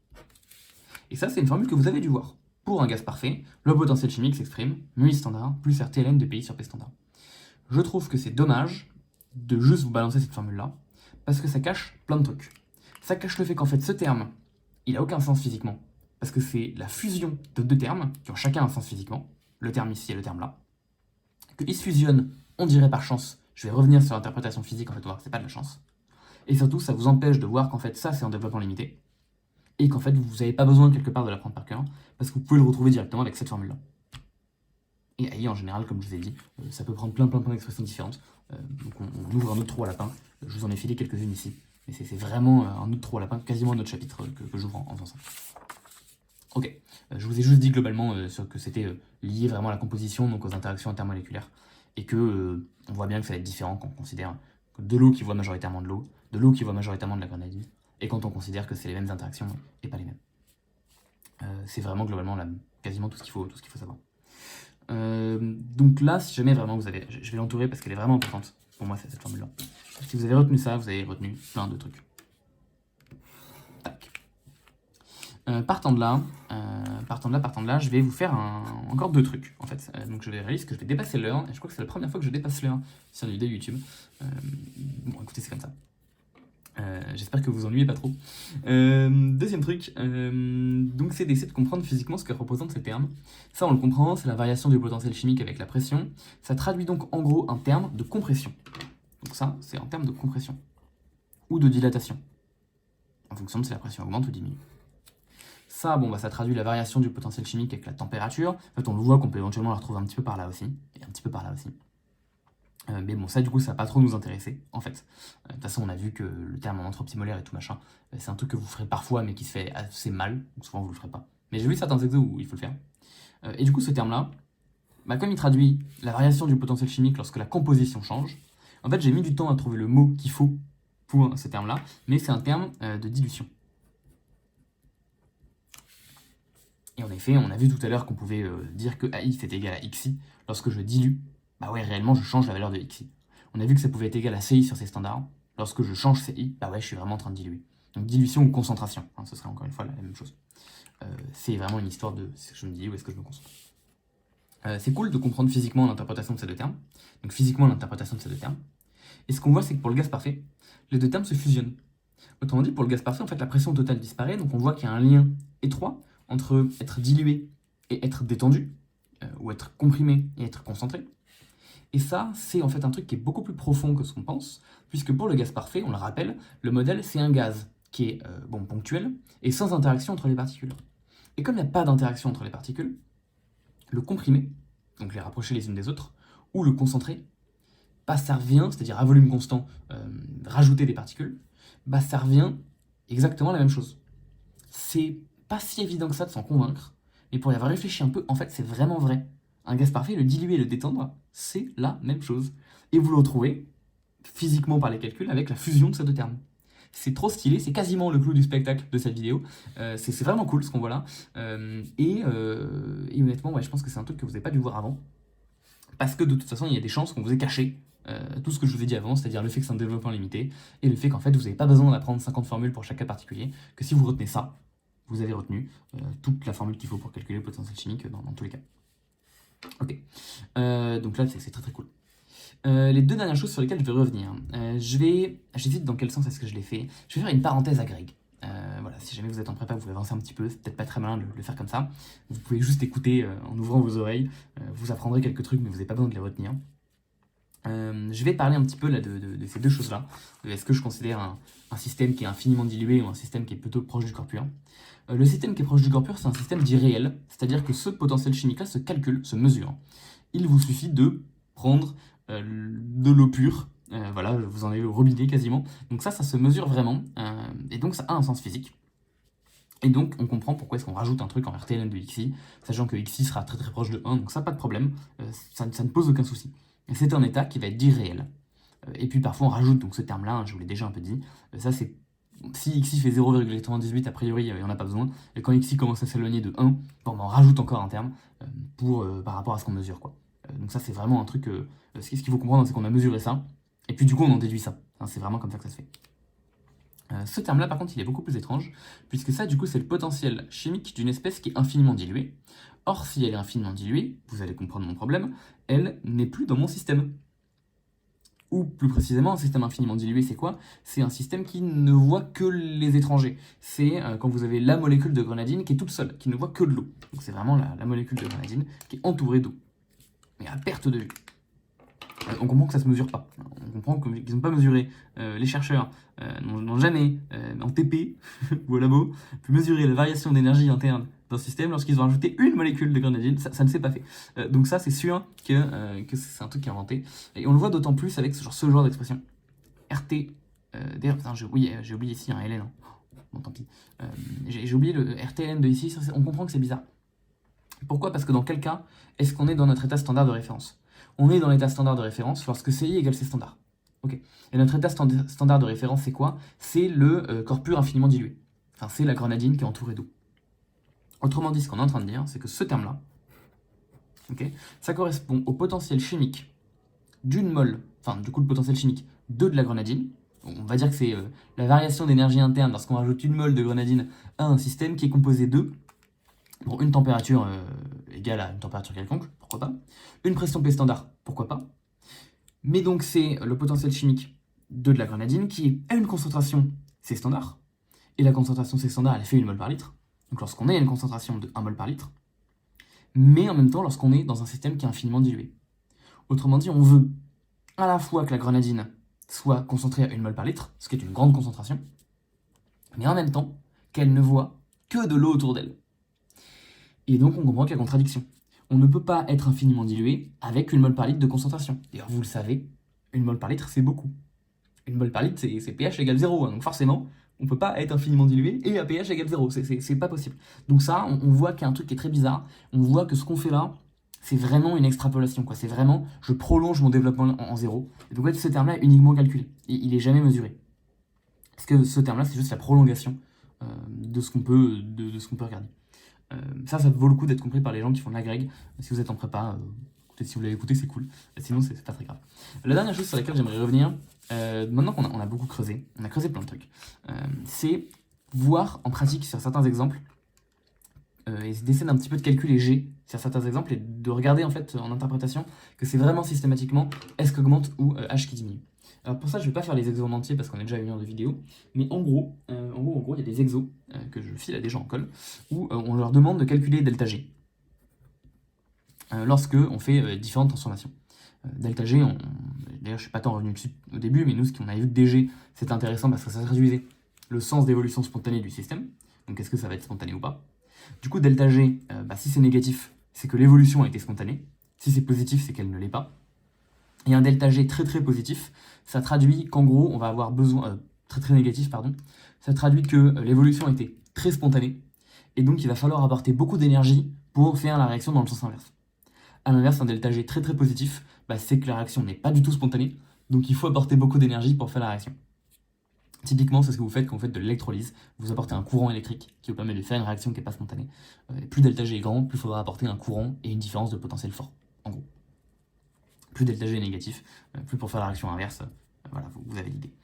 Et ça, c'est une formule que vous avez dû voir. Pour un gaz parfait, le potentiel chimique s'exprime MUI standard plus RTLN de PI sur P standard. Je trouve que c'est dommage de juste vous balancer cette formule-là, parce que ça cache plein de trucs. Ça cache le fait qu'en fait, ce terme, il n'a aucun sens physiquement, parce que c'est la fusion de deux termes qui ont chacun un sens physiquement, le terme ici et le terme là. Qu'ils se fusionnent, on dirait par chance. Je vais revenir sur l'interprétation physique, en fait, on va voir que c'est pas de la chance. Et surtout, ça vous empêche de voir qu'en fait, ça, c'est en développement limité, et qu'en fait, vous n'avez pas besoin quelque part de l'apprendre par cœur, parce que vous pouvez le retrouver directement avec cette formule-là. Et AI, en général, comme je vous ai dit, ça peut prendre plein d'expressions différentes. Donc on ouvre un autre trou à lapin. Je vous en ai filé quelques-unes ici. Mais c'est vraiment un autre trou à lapin, quasiment un autre chapitre que j'ouvre en faisant ça. Ok, je vous ai juste dit globalement que c'était lié vraiment à la composition, donc aux interactions intermoléculaires. Et que on voit bien que ça va être différent quand on considère de l'eau qui voit majoritairement de l'eau, de l'eau qui voit majoritairement de la grenadine, et quand on considère que c'est les mêmes interactions et pas les mêmes. C'est vraiment globalement quasiment tout ce qu'il faut savoir. Donc là, si jamais vraiment vous avez... Je vais l'entourer parce qu'elle est vraiment importante. Pour moi, c'est cette formule-là. Si vous avez retenu ça, vous avez retenu plein de trucs. Tac. Partant de là, je vais vous faire encore deux trucs, en fait. Donc je vais réaliser que je vais dépasser l'heure, et je crois que c'est la première fois que je dépasse l'heure sur une vidéo YouTube. Bon, écoutez, c'est comme ça. J'espère que vous ennuyez pas trop. Deuxième truc, donc c'est d'essayer de comprendre physiquement ce que représentent ces termes. Ça, on le comprend, c'est la variation du potentiel chimique avec la pression. Ça traduit donc en gros un terme de compression. Donc ça, c'est un terme de compression. Ou de dilatation. En fonction de si la pression augmente ou diminue. Ça, bon, bah, ça traduit la variation du potentiel chimique avec la température. En fait, on le voit qu'on peut éventuellement la retrouver un petit peu par là aussi, et un petit peu par là aussi. Mais bon, ça, du coup, ça va pas trop nous intéresser, en fait. De toute façon, on a vu que le terme en entropie molaire et tout machin, c'est un truc que vous ferez parfois, mais qui se fait assez mal, donc souvent vous le ferez pas. Mais j'ai vu certains exos où il faut le faire. Et du coup, ce terme-là, bah, comme il traduit la variation du potentiel chimique lorsque la composition change, en fait, j'ai mis du temps à trouver le mot qu'il faut pour ce terme-là, mais c'est un terme de dilution. Et en effet, on a vu tout à l'heure qu'on pouvait dire que AI est égal à XI. Lorsque je dilue, bah ouais, réellement, je change la valeur de XI. On a vu que ça pouvait être égal à CI sur ces standards. Lorsque je change CI, bah ouais, je suis vraiment en train de diluer. Donc dilution ou concentration, hein, ce serait encore une fois la même chose. C'est vraiment une histoire de est-ce que je me dis ou est-ce que je me concentre. C'est cool de comprendre physiquement l'interprétation de ces deux termes. Donc physiquement l'interprétation de ces deux termes. Et ce qu'on voit, c'est que pour le gaz parfait, les deux termes se fusionnent. Autrement dit, pour le gaz parfait, en fait, la pression totale disparaît, donc on voit qu'il y a un lien étroit entre être dilué et être détendu, ou être comprimé et être concentré. Et ça, c'est en fait un truc qui est beaucoup plus profond que ce qu'on pense, puisque pour le gaz parfait, on le rappelle, le modèle, c'est un gaz qui est ponctuel et sans interaction entre les particules. Et comme il n'y a pas d'interaction entre les particules, le comprimé, donc les rapprocher les unes des autres, ou le concentré, bah, ça revient, c'est-à-dire à volume constant, rajouter des particules, bah, ça revient exactement la même chose. C'est pas si évident que ça de s'en convaincre, mais pour y avoir réfléchi un peu, en fait, c'est vraiment vrai. Un gaz parfait, le diluer et le détendre, c'est la même chose. Et vous le retrouvez, physiquement par les calculs, avec la fusion de ces deux termes. C'est trop stylé, c'est quasiment le clou du spectacle de cette vidéo. C'est vraiment cool ce qu'on voit là. Et honnêtement, ouais, je pense que c'est un truc que vous n'avez pas dû voir avant. Parce que de toute façon, il y a des chances qu'on vous ait caché tout ce que je vous ai dit avant, c'est-à-dire le fait que c'est un développement limité, et le fait qu'en fait, vous n'avez pas besoin d'apprendre 50 formules pour chaque cas particulier, que si vous retenez ça, vous avez retenu toute la formule qu'il faut pour calculer le potentiel chimique dans tous les cas. Ok, donc là, c'est très très cool. Les deux dernières choses sur lesquelles je vais revenir. J'hésite dans quel sens est-ce que je l'ai fait. Je vais faire une parenthèse à Greg. Voilà, si jamais vous êtes en prépa, vous voulez avancer un petit peu, c'est peut-être pas très malin de le faire comme ça. Vous pouvez juste écouter en ouvrant vos oreilles. Vous apprendrez quelques trucs, mais vous n'avez pas besoin de les retenir. Je vais parler un petit peu là, de ces deux choses-là. Est-ce que je considère un système qui est infiniment dilué ou un système qui est plutôt proche du corps pur. Le système qui est proche du corps pur, c'est un système dit réel, c'est-à-dire que ce potentiel chimique-là se calcule, se mesure. Il vous suffit de prendre de l'eau pure, voilà, vous en avez au robinet quasiment, donc ça se mesure vraiment, et donc ça a un sens physique. Et donc on comprend pourquoi est-ce qu'on rajoute un truc en RTLN de XI, sachant que XI sera très très proche de 1, donc ça pas de problème, ça ne pose aucun souci. C'est un état qui va être dit réel. Et puis parfois on rajoute donc ce terme-là, hein, je vous l'ai déjà un peu dit, ça c'est si xi fait 0,98, a priori, il n'y en a pas besoin. Et quand xi commence à s'éloigner de 1, bon, on rajoute encore un terme par rapport à ce qu'on mesure, quoi. Donc ça, c'est vraiment un truc... ce qu'il faut comprendre, c'est qu'on a mesuré ça, et puis du coup, on en déduit ça. Hein, c'est vraiment comme ça que ça se fait. Ce terme-là, par contre, il est beaucoup plus étrange, puisque ça, du coup, c'est le potentiel chimique d'une espèce qui est infiniment diluée. Or, si elle est infiniment diluée, vous allez comprendre mon problème, elle n'est plus dans mon système. Ou plus précisément, un système infiniment dilué, c'est quoi? C'est un système qui ne voit que les étrangers. C'est quand vous avez la molécule de grenadine qui est toute seule, qui ne voit que de l'eau. Donc c'est vraiment la molécule de grenadine qui est entourée d'eau, mais à perte de vue. On comprend que ça ne se mesure pas. On comprend qu'ils n'ont pas mesuré, les chercheurs n'ont jamais, en TP ou au labo, pu mesurer la variation d'énergie interne d'un système lorsqu'ils ont ajouté une molécule de grenadine. Ça ne s'est pas fait. Donc ça, c'est sûr que c'est un truc qui est inventé. Et on le voit d'autant plus avec ce genre d'expression. RT... D'ailleurs, j'ai oublié ici un LN. Hein. Bon, tant pis. J'ai oublié le RTN de ici. On comprend que c'est bizarre. Pourquoi? Parce que dans quel cas est-ce qu'on est dans notre état standard de référence? On est dans l'état standard de référence lorsque CI égale C standard. Okay. Et notre état standard de référence, c'est quoi? C'est le corps pur infiniment dilué. Enfin, c'est la grenadine qui est entourée d'eau. Autrement dit, ce qu'on est en train de dire, c'est que ce terme-là, okay, ça correspond au potentiel chimique d'une mole, enfin, du coup, le potentiel chimique de la grenadine. On va dire que c'est la variation d'énergie interne lorsqu'on rajoute une mole de grenadine à un système qui est composé de une température égale à une température quelconque, pourquoi pas. Une pression P standard, pourquoi pas. Mais donc c'est le potentiel chimique de la grenadine qui est à une concentration C standard. Et la concentration C standard, elle fait 1 mol par litre. Donc lorsqu'on est à une concentration de 1 mol par litre. Mais en même temps lorsqu'on est dans un système qui est infiniment dilué. Autrement dit, on veut à la fois que la grenadine soit concentrée à 1 mol par litre, ce qui est une grande concentration, mais en même temps qu'elle ne voit que de l'eau autour d'elle. Et donc on comprend qu'il y a contradiction. On ne peut pas être infiniment dilué avec une mol par litre de concentration. D'ailleurs, vous le savez, une mol par litre, c'est beaucoup. Une mol par litre, c'est pH égale 0, hein, donc forcément, on ne peut pas être infiniment dilué et à pH égale 0, c'est pas possible. Donc ça, on voit qu'il y a un truc qui est très bizarre, on voit que ce qu'on fait là, c'est vraiment une extrapolation, quoi. C'est vraiment, je prolonge mon développement en 0. Et donc en fait, ce terme-là est uniquement calculé, et il n'est jamais mesuré. Parce que ce terme-là, c'est juste la prolongation de ce qu'on peut, de ce qu'on peut regarder. Ça vaut le coup d'être compris par les gens qui font de l'agrég. Si vous êtes en prépa, peut-être si vous l'avez écouté, c'est cool. Sinon, c'est pas très grave. La dernière chose sur laquelle j'aimerais revenir, maintenant qu'on a beaucoup creusé, on a creusé plein de trucs, c'est voir en pratique sur certains exemples, et d'essayer d'un petit peu de calculer G sur certains exemples, et de regarder en fait en interprétation que c'est vraiment systématiquement S qui augmente ou H qui diminue. Alors pour ça, je ne vais pas faire les exos en entier parce qu'on a déjà eu une heure de vidéo, mais en gros, il y a des exos que je file à des gens en colle où on leur demande de calculer delta G lorsque on fait différentes transformations. Delta G, d'ailleurs je suis pas tant revenu dessus au début, mais nous ce qu'on a vu que DG c'est intéressant parce que ça traduisait le sens d'évolution spontanée du système, donc est-ce que ça va être spontané ou pas. Du coup delta G, si c'est négatif, c'est que l'évolution a été spontanée, si c'est positif, c'est qu'elle ne l'est pas. Et un delta G très très positif, ça traduit qu'en gros, on va avoir besoin... très très négatif, pardon. Ça traduit que l'évolution a été très spontanée, et donc il va falloir apporter beaucoup d'énergie pour faire la réaction dans le sens inverse. A l'inverse, un delta G très très positif, c'est que la réaction n'est pas du tout spontanée, donc il faut apporter beaucoup d'énergie pour faire la réaction. Typiquement, c'est ce que vous faites quand vous faites de l'électrolyse. Vous apportez un courant électrique qui vous permet de faire une réaction qui n'est pas spontanée. Plus delta G est grand, plus il faudra apporter un courant et une différence de potentiel fort, en gros. Plus delta G est négatif, plus pour faire la réaction inverse. Voilà, vous avez l'idée.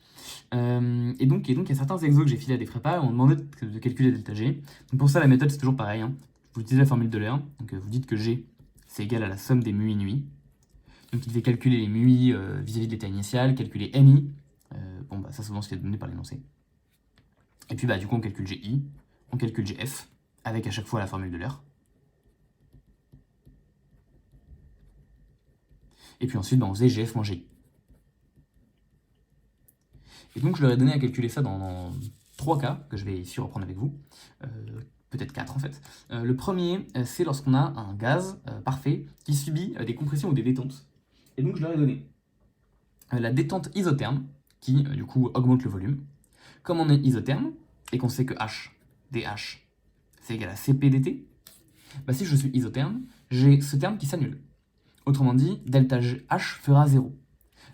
Et donc, il y a certains exos que j'ai filés à des prépas, on demandait de calculer delta G. Donc pour ça, la méthode, c'est toujours pareil. Vous utilisez la formule d'Euler. Donc vous dites que G, c'est égal à la somme des mu inuits. Donc il devait calculer les mu vis-à-vis de l'état initial, calculer mi. Ça, souvent, c'est donné par l'énoncé. Et puis, du coup, on calcule GI, on calcule GF, avec à chaque fois la formule d'Euler. Et puis ensuite, on faisait GF moins GI. Et donc, je leur ai donné à calculer ça dans 3 cas, que je vais ici reprendre avec vous. Peut-être 4 en fait. Le premier, c'est lorsqu'on a un gaz parfait qui subit des compressions ou des détentes. Et donc, je leur ai donné la détente isotherme, qui du coup augmente le volume. Comme on est isotherme, et qu'on sait que H, dH, c'est égal à Cp dt, si je suis isotherme, j'ai ce terme qui s'annule. Autrement dit, delta H fera 0.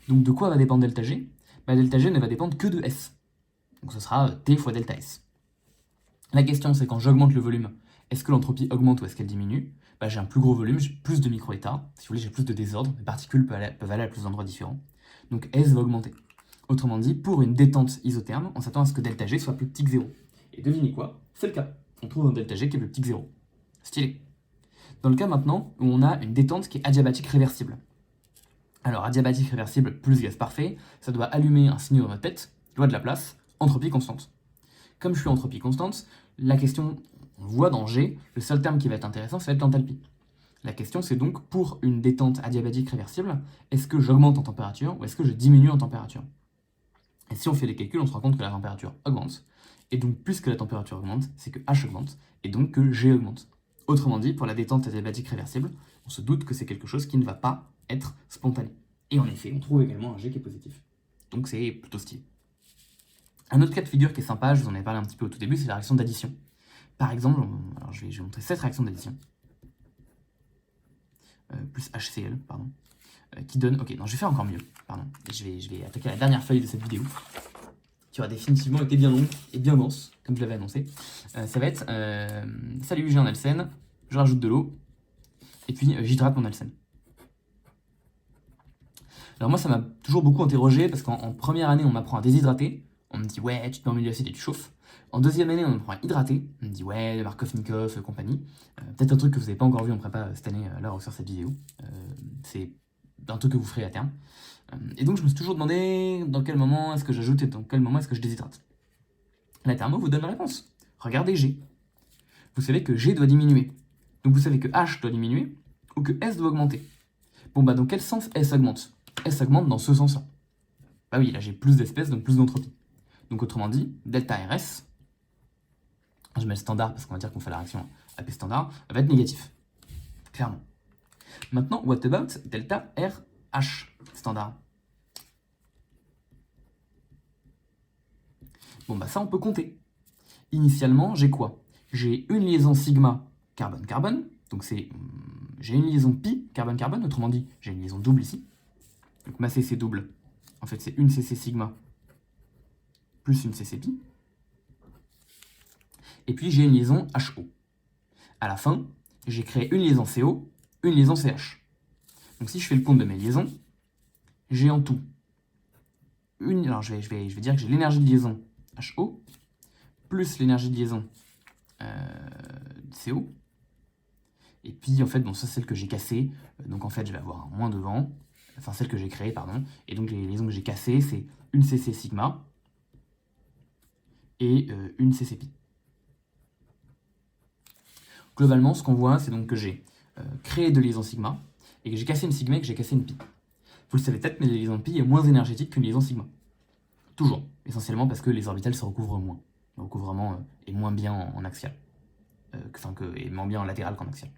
Donc de quoi va dépendre delta G ? Delta G ne va dépendre que de S. Donc ce sera T fois delta S. La question c'est quand j'augmente le volume, est-ce que l'entropie augmente ou est-ce qu'elle diminue ? J'ai un plus gros volume, j'ai plus de microétats, si vous voulez j'ai plus de désordre, mes particules peuvent aller à plus d'endroits différents. Donc S va augmenter. Autrement dit, pour une détente isotherme, on s'attend à ce que delta G soit plus petit que 0. Et devinez quoi ? C'est le cas. On trouve un delta G qui est plus petit que 0. Stylé. Dans le cas maintenant où on a une détente qui est adiabatique réversible. Alors, adiabatique réversible plus gaz parfait, ça doit allumer un signe dans notre tête, loi de Laplace, entropie constante. Comme je suis entropie constante, la question, on voit dans G, le seul terme qui va être intéressant, ça va être l'enthalpie. La question, c'est donc, pour une détente adiabatique réversible, est-ce que j'augmente en température ou est-ce que je diminue en température ? Et si on fait les calculs, on se rend compte que la température augmente. Et donc, puisque la température augmente, c'est que H augmente, et donc que G augmente. Autrement dit, pour la détente adiabatique réversible, on se doute que c'est quelque chose qui ne va pas être spontané. Et en effet, on trouve également un G qui est positif. Donc c'est plutôt stylé. Un autre cas de figure qui est sympa, je vous en ai parlé un petit peu au tout début, c'est la réaction d'addition. Par exemple, alors je vais montrer cette réaction d'addition. Plus HCl, pardon. Qui donne... Ok, non, je vais faire encore mieux. Pardon. Je vais attaquer la dernière feuille de cette vidéo, qui aura définitivement été bien longue et bien dense, comme je l'avais annoncé. Ça va être... salut, j'ai un alcène, je rajoute de l'eau, et puis j'hydrate mon alcène. Alors moi, ça m'a toujours beaucoup interrogé, parce qu'en première année, on m'apprend à déshydrater. On me dit, ouais, tu te mets en milieu acide et tu chauffes. En deuxième année, on m'apprend à hydrater. On me dit, ouais, Markov-Nikov, compagnie. Peut-être un truc que vous n'avez pas encore vu en prépa cette année, là, sur cette vidéo. C'est un truc que vous ferez à terme. Et donc, je me suis toujours demandé dans quel moment est-ce que j'ajoute et dans quel moment est-ce que je déshydrate. La thermo vous donne la réponse. Regardez G. Vous savez que G doit diminuer. Donc, vous savez que H doit diminuer ou que S doit augmenter. Bon, dans quel sens S augmente ? S augmente dans ce sens-là. Oui, là, j'ai plus d'espèces, donc plus d'entropie. Donc, autrement dit, delta RS je mets le standard parce qu'on va dire qu'on fait la réaction AP standard, va être négatif, clairement. Maintenant, what about delta RH standard? Bon, bah ça, on peut compter. Initialement, j'ai quoi? J'ai une liaison sigma carbone-carbone, donc j'ai une liaison pi carbone-carbone, autrement dit, j'ai une liaison double ici. Donc ma CC double, en fait, c'est une CC sigma plus une CC pi. Et puis j'ai une liaison HO. À la fin, j'ai créé une liaison CO, une liaison CH. Donc si je fais le compte de mes liaisons, j'ai en tout alors je vais dire que j'ai l'énergie de liaison HO plus l'énergie de liaison CO. Et puis en fait, bon, ça c'est celle que j'ai cassée. Donc en fait, je vais avoir un moins devant. Enfin, celle que j'ai créée, pardon. Et donc les liaisons que j'ai cassées, c'est une CC sigma et une CC pi. Globalement, ce qu'on voit, c'est donc que j'ai créé deux liaisons sigma et que j'ai cassé une sigma et que j'ai cassé une pi. Vous le savez peut-être, mais la liaison pi est moins énergétique qu'une liaison sigma. Toujours, essentiellement parce que les orbitales se recouvrent moins. Le recouvrement est moins bien en axial. Est moins bien en latéral qu'en axial.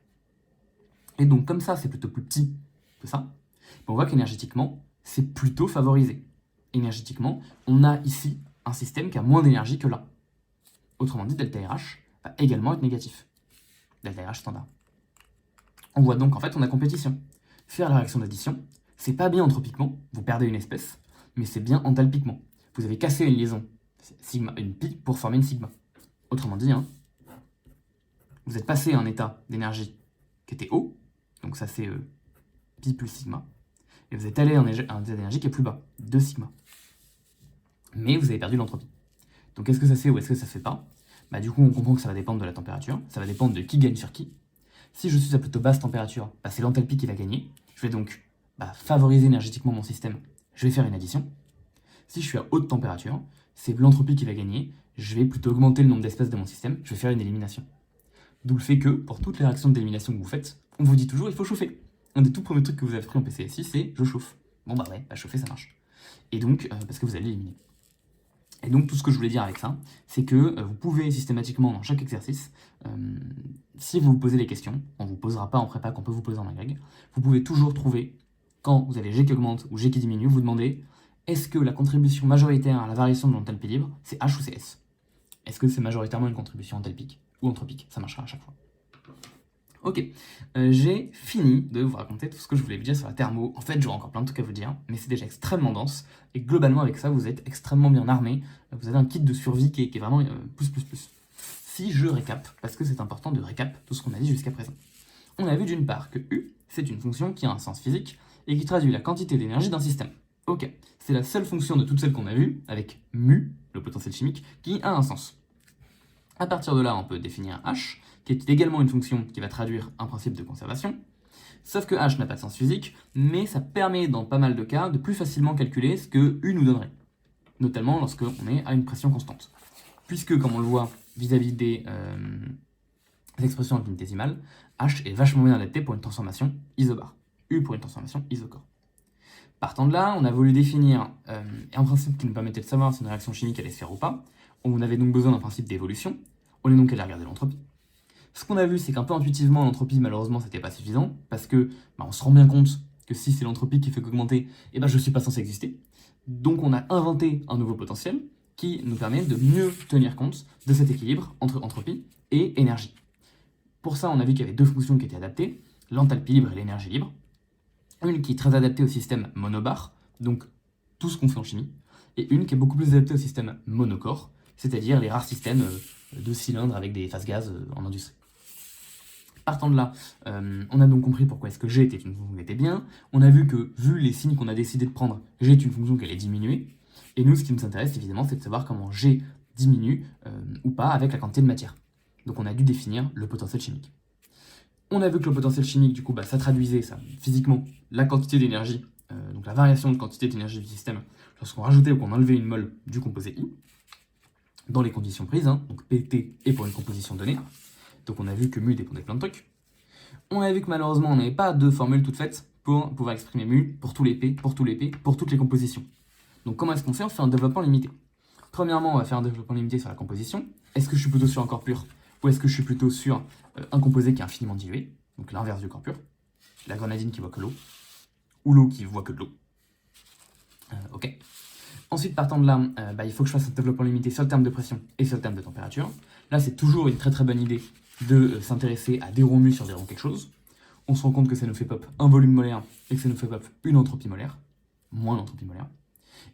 Et donc, comme ça, c'est plutôt plus petit que ça, on voit qu'énergétiquement, c'est plutôt favorisé. Énergétiquement, on a ici un système qui a moins d'énergie que là. Autrement dit, delta RH va également être négatif. Delta RH standard. On voit donc qu'en fait, on a compétition. Faire la réaction d'addition, c'est pas bien entropiquement, vous perdez une espèce, mais c'est bien enthalpiquement. Vous avez cassé une liaison sigma, une pi pour former une sigma. Autrement dit, vous êtes passé à un état d'énergie qui était haut, donc ça c'est pi plus sigma, et vous êtes allé à un état d'énergie qui est plus bas, 2 sigma. Mais vous avez perdu l'entropie. Donc est-ce que ça se fait ou est-ce que ça se fait pas? Bah du coup on comprend que ça va dépendre de la température, ça va dépendre de qui gagne sur qui. Si je suis à plutôt basse température, bah, c'est l'enthalpie qui va gagner. Je vais donc favoriser énergétiquement mon système, je vais faire une addition. Si je suis à haute température, c'est l'entropie qui va gagner, je vais plutôt augmenter le nombre d'espèces de mon système, je vais faire une élimination. D'où le fait que, pour toutes les réactions d'élimination que vous faites, on vous dit toujours il faut chauffer. Un des tout premiers trucs que vous avez appris en PCSI, c'est je chauffe. Bon bah ouais, chauffer ça marche. Et donc, parce que vous allez éliminer. Et donc tout ce que je voulais dire avec ça, c'est que vous pouvez systématiquement dans chaque exercice, si vous vous posez les questions, on ne vous posera pas en prépa qu'on peut vous poser en agrég, vous pouvez toujours trouver, quand vous avez G qui augmente ou G qui diminue, vous demandez est-ce que la contribution majoritaire à la variation de l'enthalpie libre, c'est H ou c'est S? Est-ce que c'est majoritairement une contribution enthalpique ou anthropique? Ça marchera à chaque fois. Ok, j'ai fini de vous raconter tout ce que je voulais vous dire sur la thermo. En fait, j'aurais encore plein de trucs à vous dire, mais c'est déjà extrêmement dense. Et globalement, avec ça, vous êtes extrêmement bien armé. Vous avez un kit de survie qui est vraiment plus. Si je récap, parce que c'est important de récap tout ce qu'on a dit jusqu'à présent. On a vu d'une part que U, c'est une fonction qui a un sens physique et qui traduit la quantité d'énergie d'un système. Ok, c'est la seule fonction de toutes celles qu'on a vues, avec mu, le potentiel chimique, qui a un sens. À partir de là, on peut définir H, qui est également une fonction qui va traduire un principe de conservation. Sauf que H n'a pas de sens physique, mais ça permet dans pas mal de cas de plus facilement calculer ce que U nous donnerait. Notamment lorsqu'on est à une pression constante. Puisque, comme on le voit vis-à-vis des expressions infinitésimales, H est vachement bien adapté pour une transformation isobar. U pour une transformation isocore. Partant de là, on a voulu définir un principe qui nous permettait de savoir si une réaction chimique allait se faire ou pas. On avait donc besoin d'un principe d'évolution. On est donc allé regarder l'entropie. Ce qu'on a vu, c'est qu'un peu intuitivement, l'entropie, malheureusement, c'était pas suffisant, parce que on se rend bien compte que si c'est l'entropie qui fait qu'augmenter, je suis pas censé exister. Donc on a inventé un nouveau potentiel qui nous permet de mieux tenir compte de cet équilibre entre entropie et énergie. Pour ça, on a vu qu'il y avait deux fonctions qui étaient adaptées, l'enthalpie libre et l'énergie libre. Une qui est très adaptée au système monobar, donc tout ce qu'on fait en chimie, et une qui est beaucoup plus adaptée au système monocore, c'est-à-dire les rares systèmes de cylindres avec des phases gaz en industrie. Partant de là, on a donc compris pourquoi est-ce que G était une fonction qui était bien. On a vu que, vu les signes qu'on a décidé de prendre, G est une fonction qui allait diminuer. Et nous, ce qui nous intéresse, évidemment, c'est de savoir comment G diminue ou pas avec la quantité de matière. Donc on a dû définir le potentiel chimique. On a vu que le potentiel chimique, du coup, ça traduisait ça, physiquement la quantité d'énergie, donc la variation de quantité d'énergie du système, lorsqu'on rajoutait ou qu'on enlevait une mole du composé I, dans les conditions prises, donc PT et pour une composition donnée. Donc on a vu que mu dépendait de plein de trucs. On a vu que malheureusement on n'avait pas de formule toute faite pour pouvoir exprimer mu pour tous les P, pour tous les P, pour toutes les compositions. Donc comment est-ce qu'on fait? On fait un développement limité. Premièrement, on va faire un développement limité sur la composition. Est-ce que je suis plutôt sur un corps pur ou est-ce que je suis plutôt sur un composé qui est infiniment dilué, donc l'inverse du corps pur, la grenadine qui voit que l'eau, ou l'eau qui voit que de l'eau. Ok. Ensuite, partant de là, il faut que je fasse un développement limité sur le terme de pression et sur le terme de température. Là, c'est toujours une très très bonne idée de s'intéresser à des ronds mu sur des ronds quelque chose. On se rend compte que ça nous fait pop un volume molaire et que ça nous fait pop une entropie molaire, moins l'entropie molaire.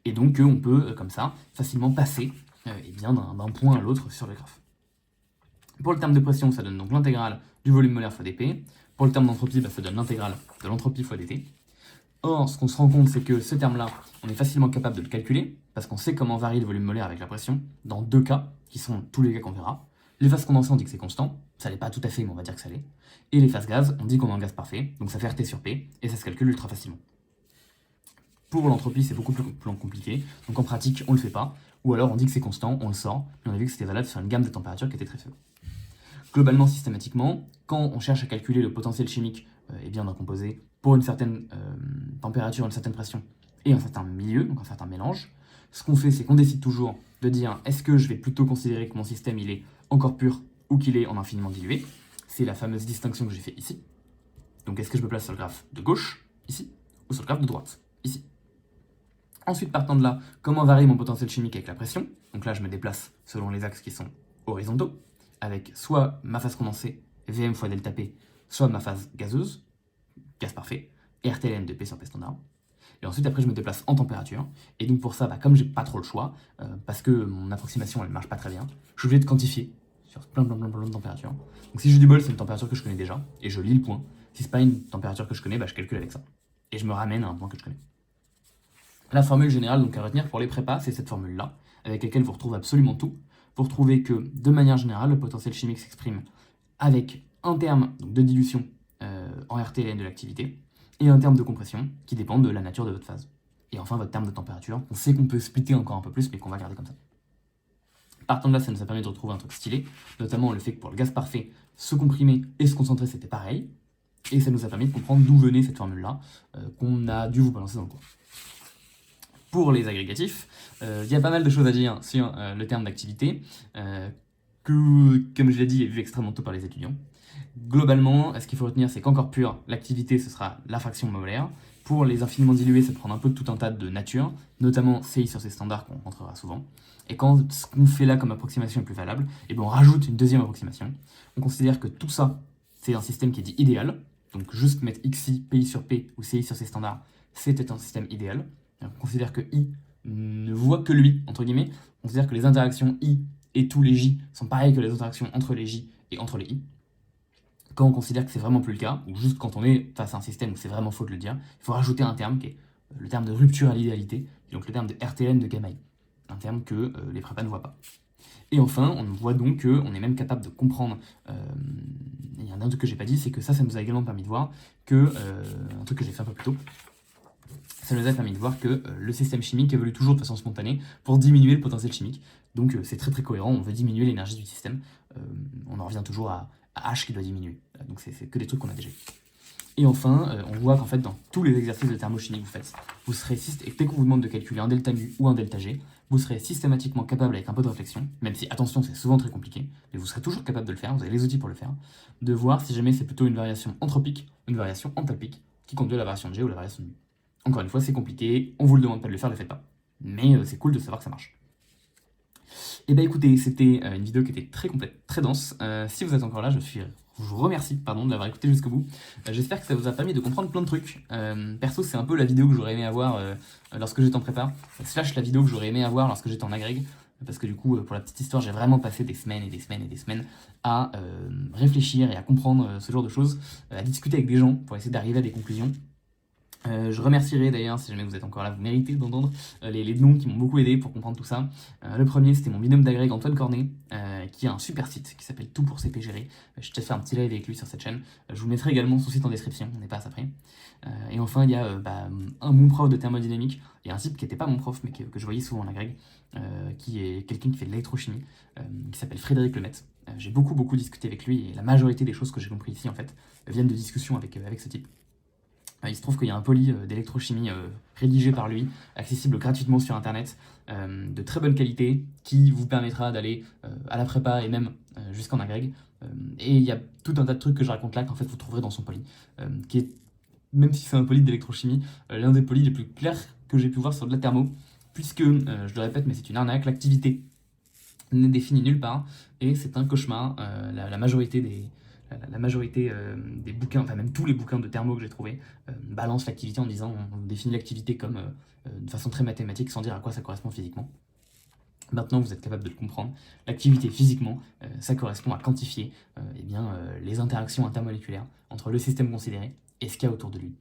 Et donc, on peut, comme ça, facilement passer d'un point à l'autre sur le graphe. Pour le terme de pression, ça donne donc l'intégrale du volume molaire fois dp. Pour le terme d'entropie, ça donne l'intégrale de l'entropie fois dt. Or, ce qu'on se rend compte, c'est que ce terme-là, on est facilement capable de le calculer, parce qu'on sait comment varie le volume molaire avec la pression, dans deux cas, qui sont tous les cas qu'on verra. Les phases condensées, on dit que c'est constant, ça l'est pas tout à fait, mais on va dire que ça l'est. Et les phases gaz, on dit qu'on est en gaz parfait, donc ça fait RT sur P, et ça se calcule ultra facilement. Pour l'entropie, c'est beaucoup plus compliqué, donc en pratique, on le fait pas, ou alors on dit que c'est constant, on le sort, mais on a vu que c'était valable sur une gamme de températures qui était très faible. Globalement, systématiquement, quand on cherche à calculer le potentiel chimique d'un composé pour une certaine température, une certaine pression et un certain milieu, donc un certain mélange, ce qu'on fait, c'est qu'on décide toujours de dire est-ce que je vais plutôt considérer que mon système il est encore pur ou qu'il est en infiniment dilué. C'est la fameuse distinction que j'ai fait ici. Donc est-ce que je me place sur le graphe de gauche, ici, ou sur le graphe de droite, ici. Ensuite, partant de là, comment varie mon potentiel chimique avec la pression? Donc là, je me déplace selon les axes qui sont horizontaux, avec soit ma phase condensée, Vm fois delta P, soit ma phase gazeuse, gaz parfait, et RTLN de P sur P standard. Et ensuite, après, je me déplace en température. Et donc pour ça, comme j'ai pas trop le choix, parce que mon approximation, elle marche pas très bien, je suis obligé de quantifier sur plein de températures. Donc si j'ai du bol, c'est une température que je connais déjà, et je lis le point. Si c'est pas une température que je connais, je calcule avec ça. Et je me ramène à un point que je connais. La formule générale donc à retenir pour les prépas, c'est cette formule-là, avec laquelle vous retrouvez absolument tout. Vous retrouvez que, de manière générale, le potentiel chimique s'exprime avec un terme donc, de dilution en RTLN de l'activité, et un terme de compression qui dépend de la nature de votre phase. Et enfin, votre terme de température, on sait qu'on peut splitter encore un peu plus, mais qu'on va garder comme ça. Partant de là, ça nous a permis de retrouver un truc stylé, notamment le fait que pour le gaz parfait, se comprimer et se concentrer, c'était pareil. Et ça nous a permis de comprendre d'où venait cette formule-là, qu'on a dû vous balancer dans le cours. Pour les agrégatifs, il y a pas mal de choses à dire sur le terme d'activité, que, comme je l'ai dit, est vu extrêmement tôt par les étudiants. Globalement, ce qu'il faut retenir, c'est qu'encore pur, l'activité, ce sera la fraction molaire. Pour les infiniment dilués, ça prend un peu de tout un tas de nature, notamment CI sur ces standards qu'on rentrera souvent. Et quand ce qu'on fait là comme approximation est plus valable, et on rajoute une deuxième approximation. On considère que tout ça, c'est un système qui est dit idéal. Donc juste mettre XI, PI sur P ou CI sur ces standards, c'était un système idéal. On considère que I ne voit que lui, entre guillemets. On considère que les interactions I et tous les J sont pareilles que les interactions entre les J et entre les I. Quand on considère que c'est vraiment plus le cas, ou juste quand on est face à un système où c'est vraiment faux de le dire, il faut rajouter un terme qui est le terme de rupture à l'idéalité, et donc le terme de RTLN de gamma I, un terme que les prépas ne voient pas. Et enfin, on voit donc qu'on est même capable de comprendre, il y a un truc que j'ai pas dit, c'est que ça nous a également permis de voir que, un truc que j'ai fait un peu plus tôt, ça nous a permis de voir que le système chimique évolue toujours de façon spontanée pour diminuer le potentiel chimique. Donc c'est très très cohérent, on veut diminuer l'énergie du système, on en revient toujours à H qui doit diminuer. Donc c'est que des trucs qu'on a déjà vu. Et enfin, on voit qu'en fait, dans tous les exercices de thermochimie que vous faites, vous serez et dès qu'on vous demande de calculer un delta mu ou un delta G, vous serez systématiquement capable, avec un peu de réflexion, même si, attention, c'est souvent très compliqué, mais vous serez toujours capable de le faire, vous avez les outils pour le faire, de voir si jamais c'est plutôt une variation entropique ou une variation enthalpique qui conduit à la variation de G ou la variation de mu. Encore une fois, c'est compliqué, on vous le demande pas de le faire, ne le faites pas. Mais c'est cool de savoir que ça marche. Et écoutez, c'était une vidéo qui était très complète, très dense. Si vous êtes encore là, je vous remercie de l'avoir écouté jusqu'au bout. J'espère que ça vous a permis de comprendre plein de trucs. Perso, c'est un peu la vidéo que j'aurais aimé avoir lorsque j'étais en prépa, slash la vidéo que j'aurais aimé avoir lorsque j'étais en agrég. Parce que du coup, pour la petite histoire, j'ai vraiment passé des semaines et des semaines et des semaines à réfléchir et à comprendre ce genre de choses, à discuter avec des gens pour essayer d'arriver à des conclusions. Je remercierai d'ailleurs, si jamais vous êtes encore là, vous méritez d'entendre les noms qui m'ont beaucoup aidé pour comprendre tout ça. Le premier, c'était mon binôme d'agrég Antoine Cornet, qui a un super site qui s'appelle Tout pour CP Gérer. Je vais peut-être faire un petit live avec lui sur cette chaîne. Je vous mettrai également son site en description, on n'est pas à ça près. Et enfin, il y a mon prof de thermodynamique, et un type qui n'était pas mon prof, mais que je voyais souvent en agrég, qui est quelqu'un qui fait de l'électrochimie, qui s'appelle Frédéric Lemaitre. J'ai beaucoup discuté avec lui, et la majorité des choses que j'ai compris ici, en fait, viennent de discussions avec ce type. Il se trouve qu'il y a un poly d'électrochimie rédigé par lui, accessible gratuitement sur internet, de très bonne qualité, qui vous permettra d'aller à la prépa et même jusqu'en agrég. Et il y a tout un tas de trucs que je raconte là qu'en fait vous trouverez dans son poly, qui est, même si c'est un poly d'électrochimie, l'un des polys les plus clairs que j'ai pu voir sur de la thermo, puisque, je le répète, mais c'est une arnaque, l'activité n'est définie nulle part, et c'est un cauchemar. La majorité des bouquins, enfin même tous les bouquins de thermo que j'ai trouvés, balancent l'activité en disant on définit l'activité comme de façon très mathématique sans dire à quoi ça correspond physiquement. Maintenant, vous êtes capable de le comprendre. L'activité physiquement, ça correspond à quantifier les interactions intermoléculaires entre le système considéré et ce qu'il y a autour de lui.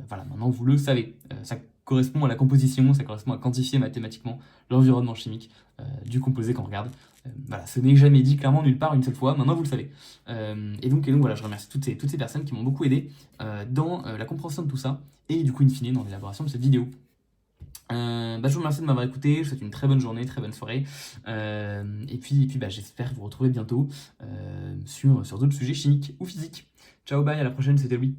Voilà, maintenant vous le savez. Ça correspond à la composition, ça correspond à quantifier mathématiquement l'environnement chimique du composé qu'on regarde. Voilà, ce n'est jamais dit clairement nulle part une seule fois, maintenant vous le savez. Et donc voilà, je remercie toutes ces personnes qui m'ont beaucoup aidé dans la compréhension de tout ça, et du coup, in fine, dans l'élaboration de cette vidéo. Je vous remercie de m'avoir écouté, je vous souhaite une très bonne journée, très bonne soirée, et puis j'espère vous retrouver bientôt sur d'autres sujets chimiques ou physiques. Ciao, bye, à la prochaine, c'était Louis.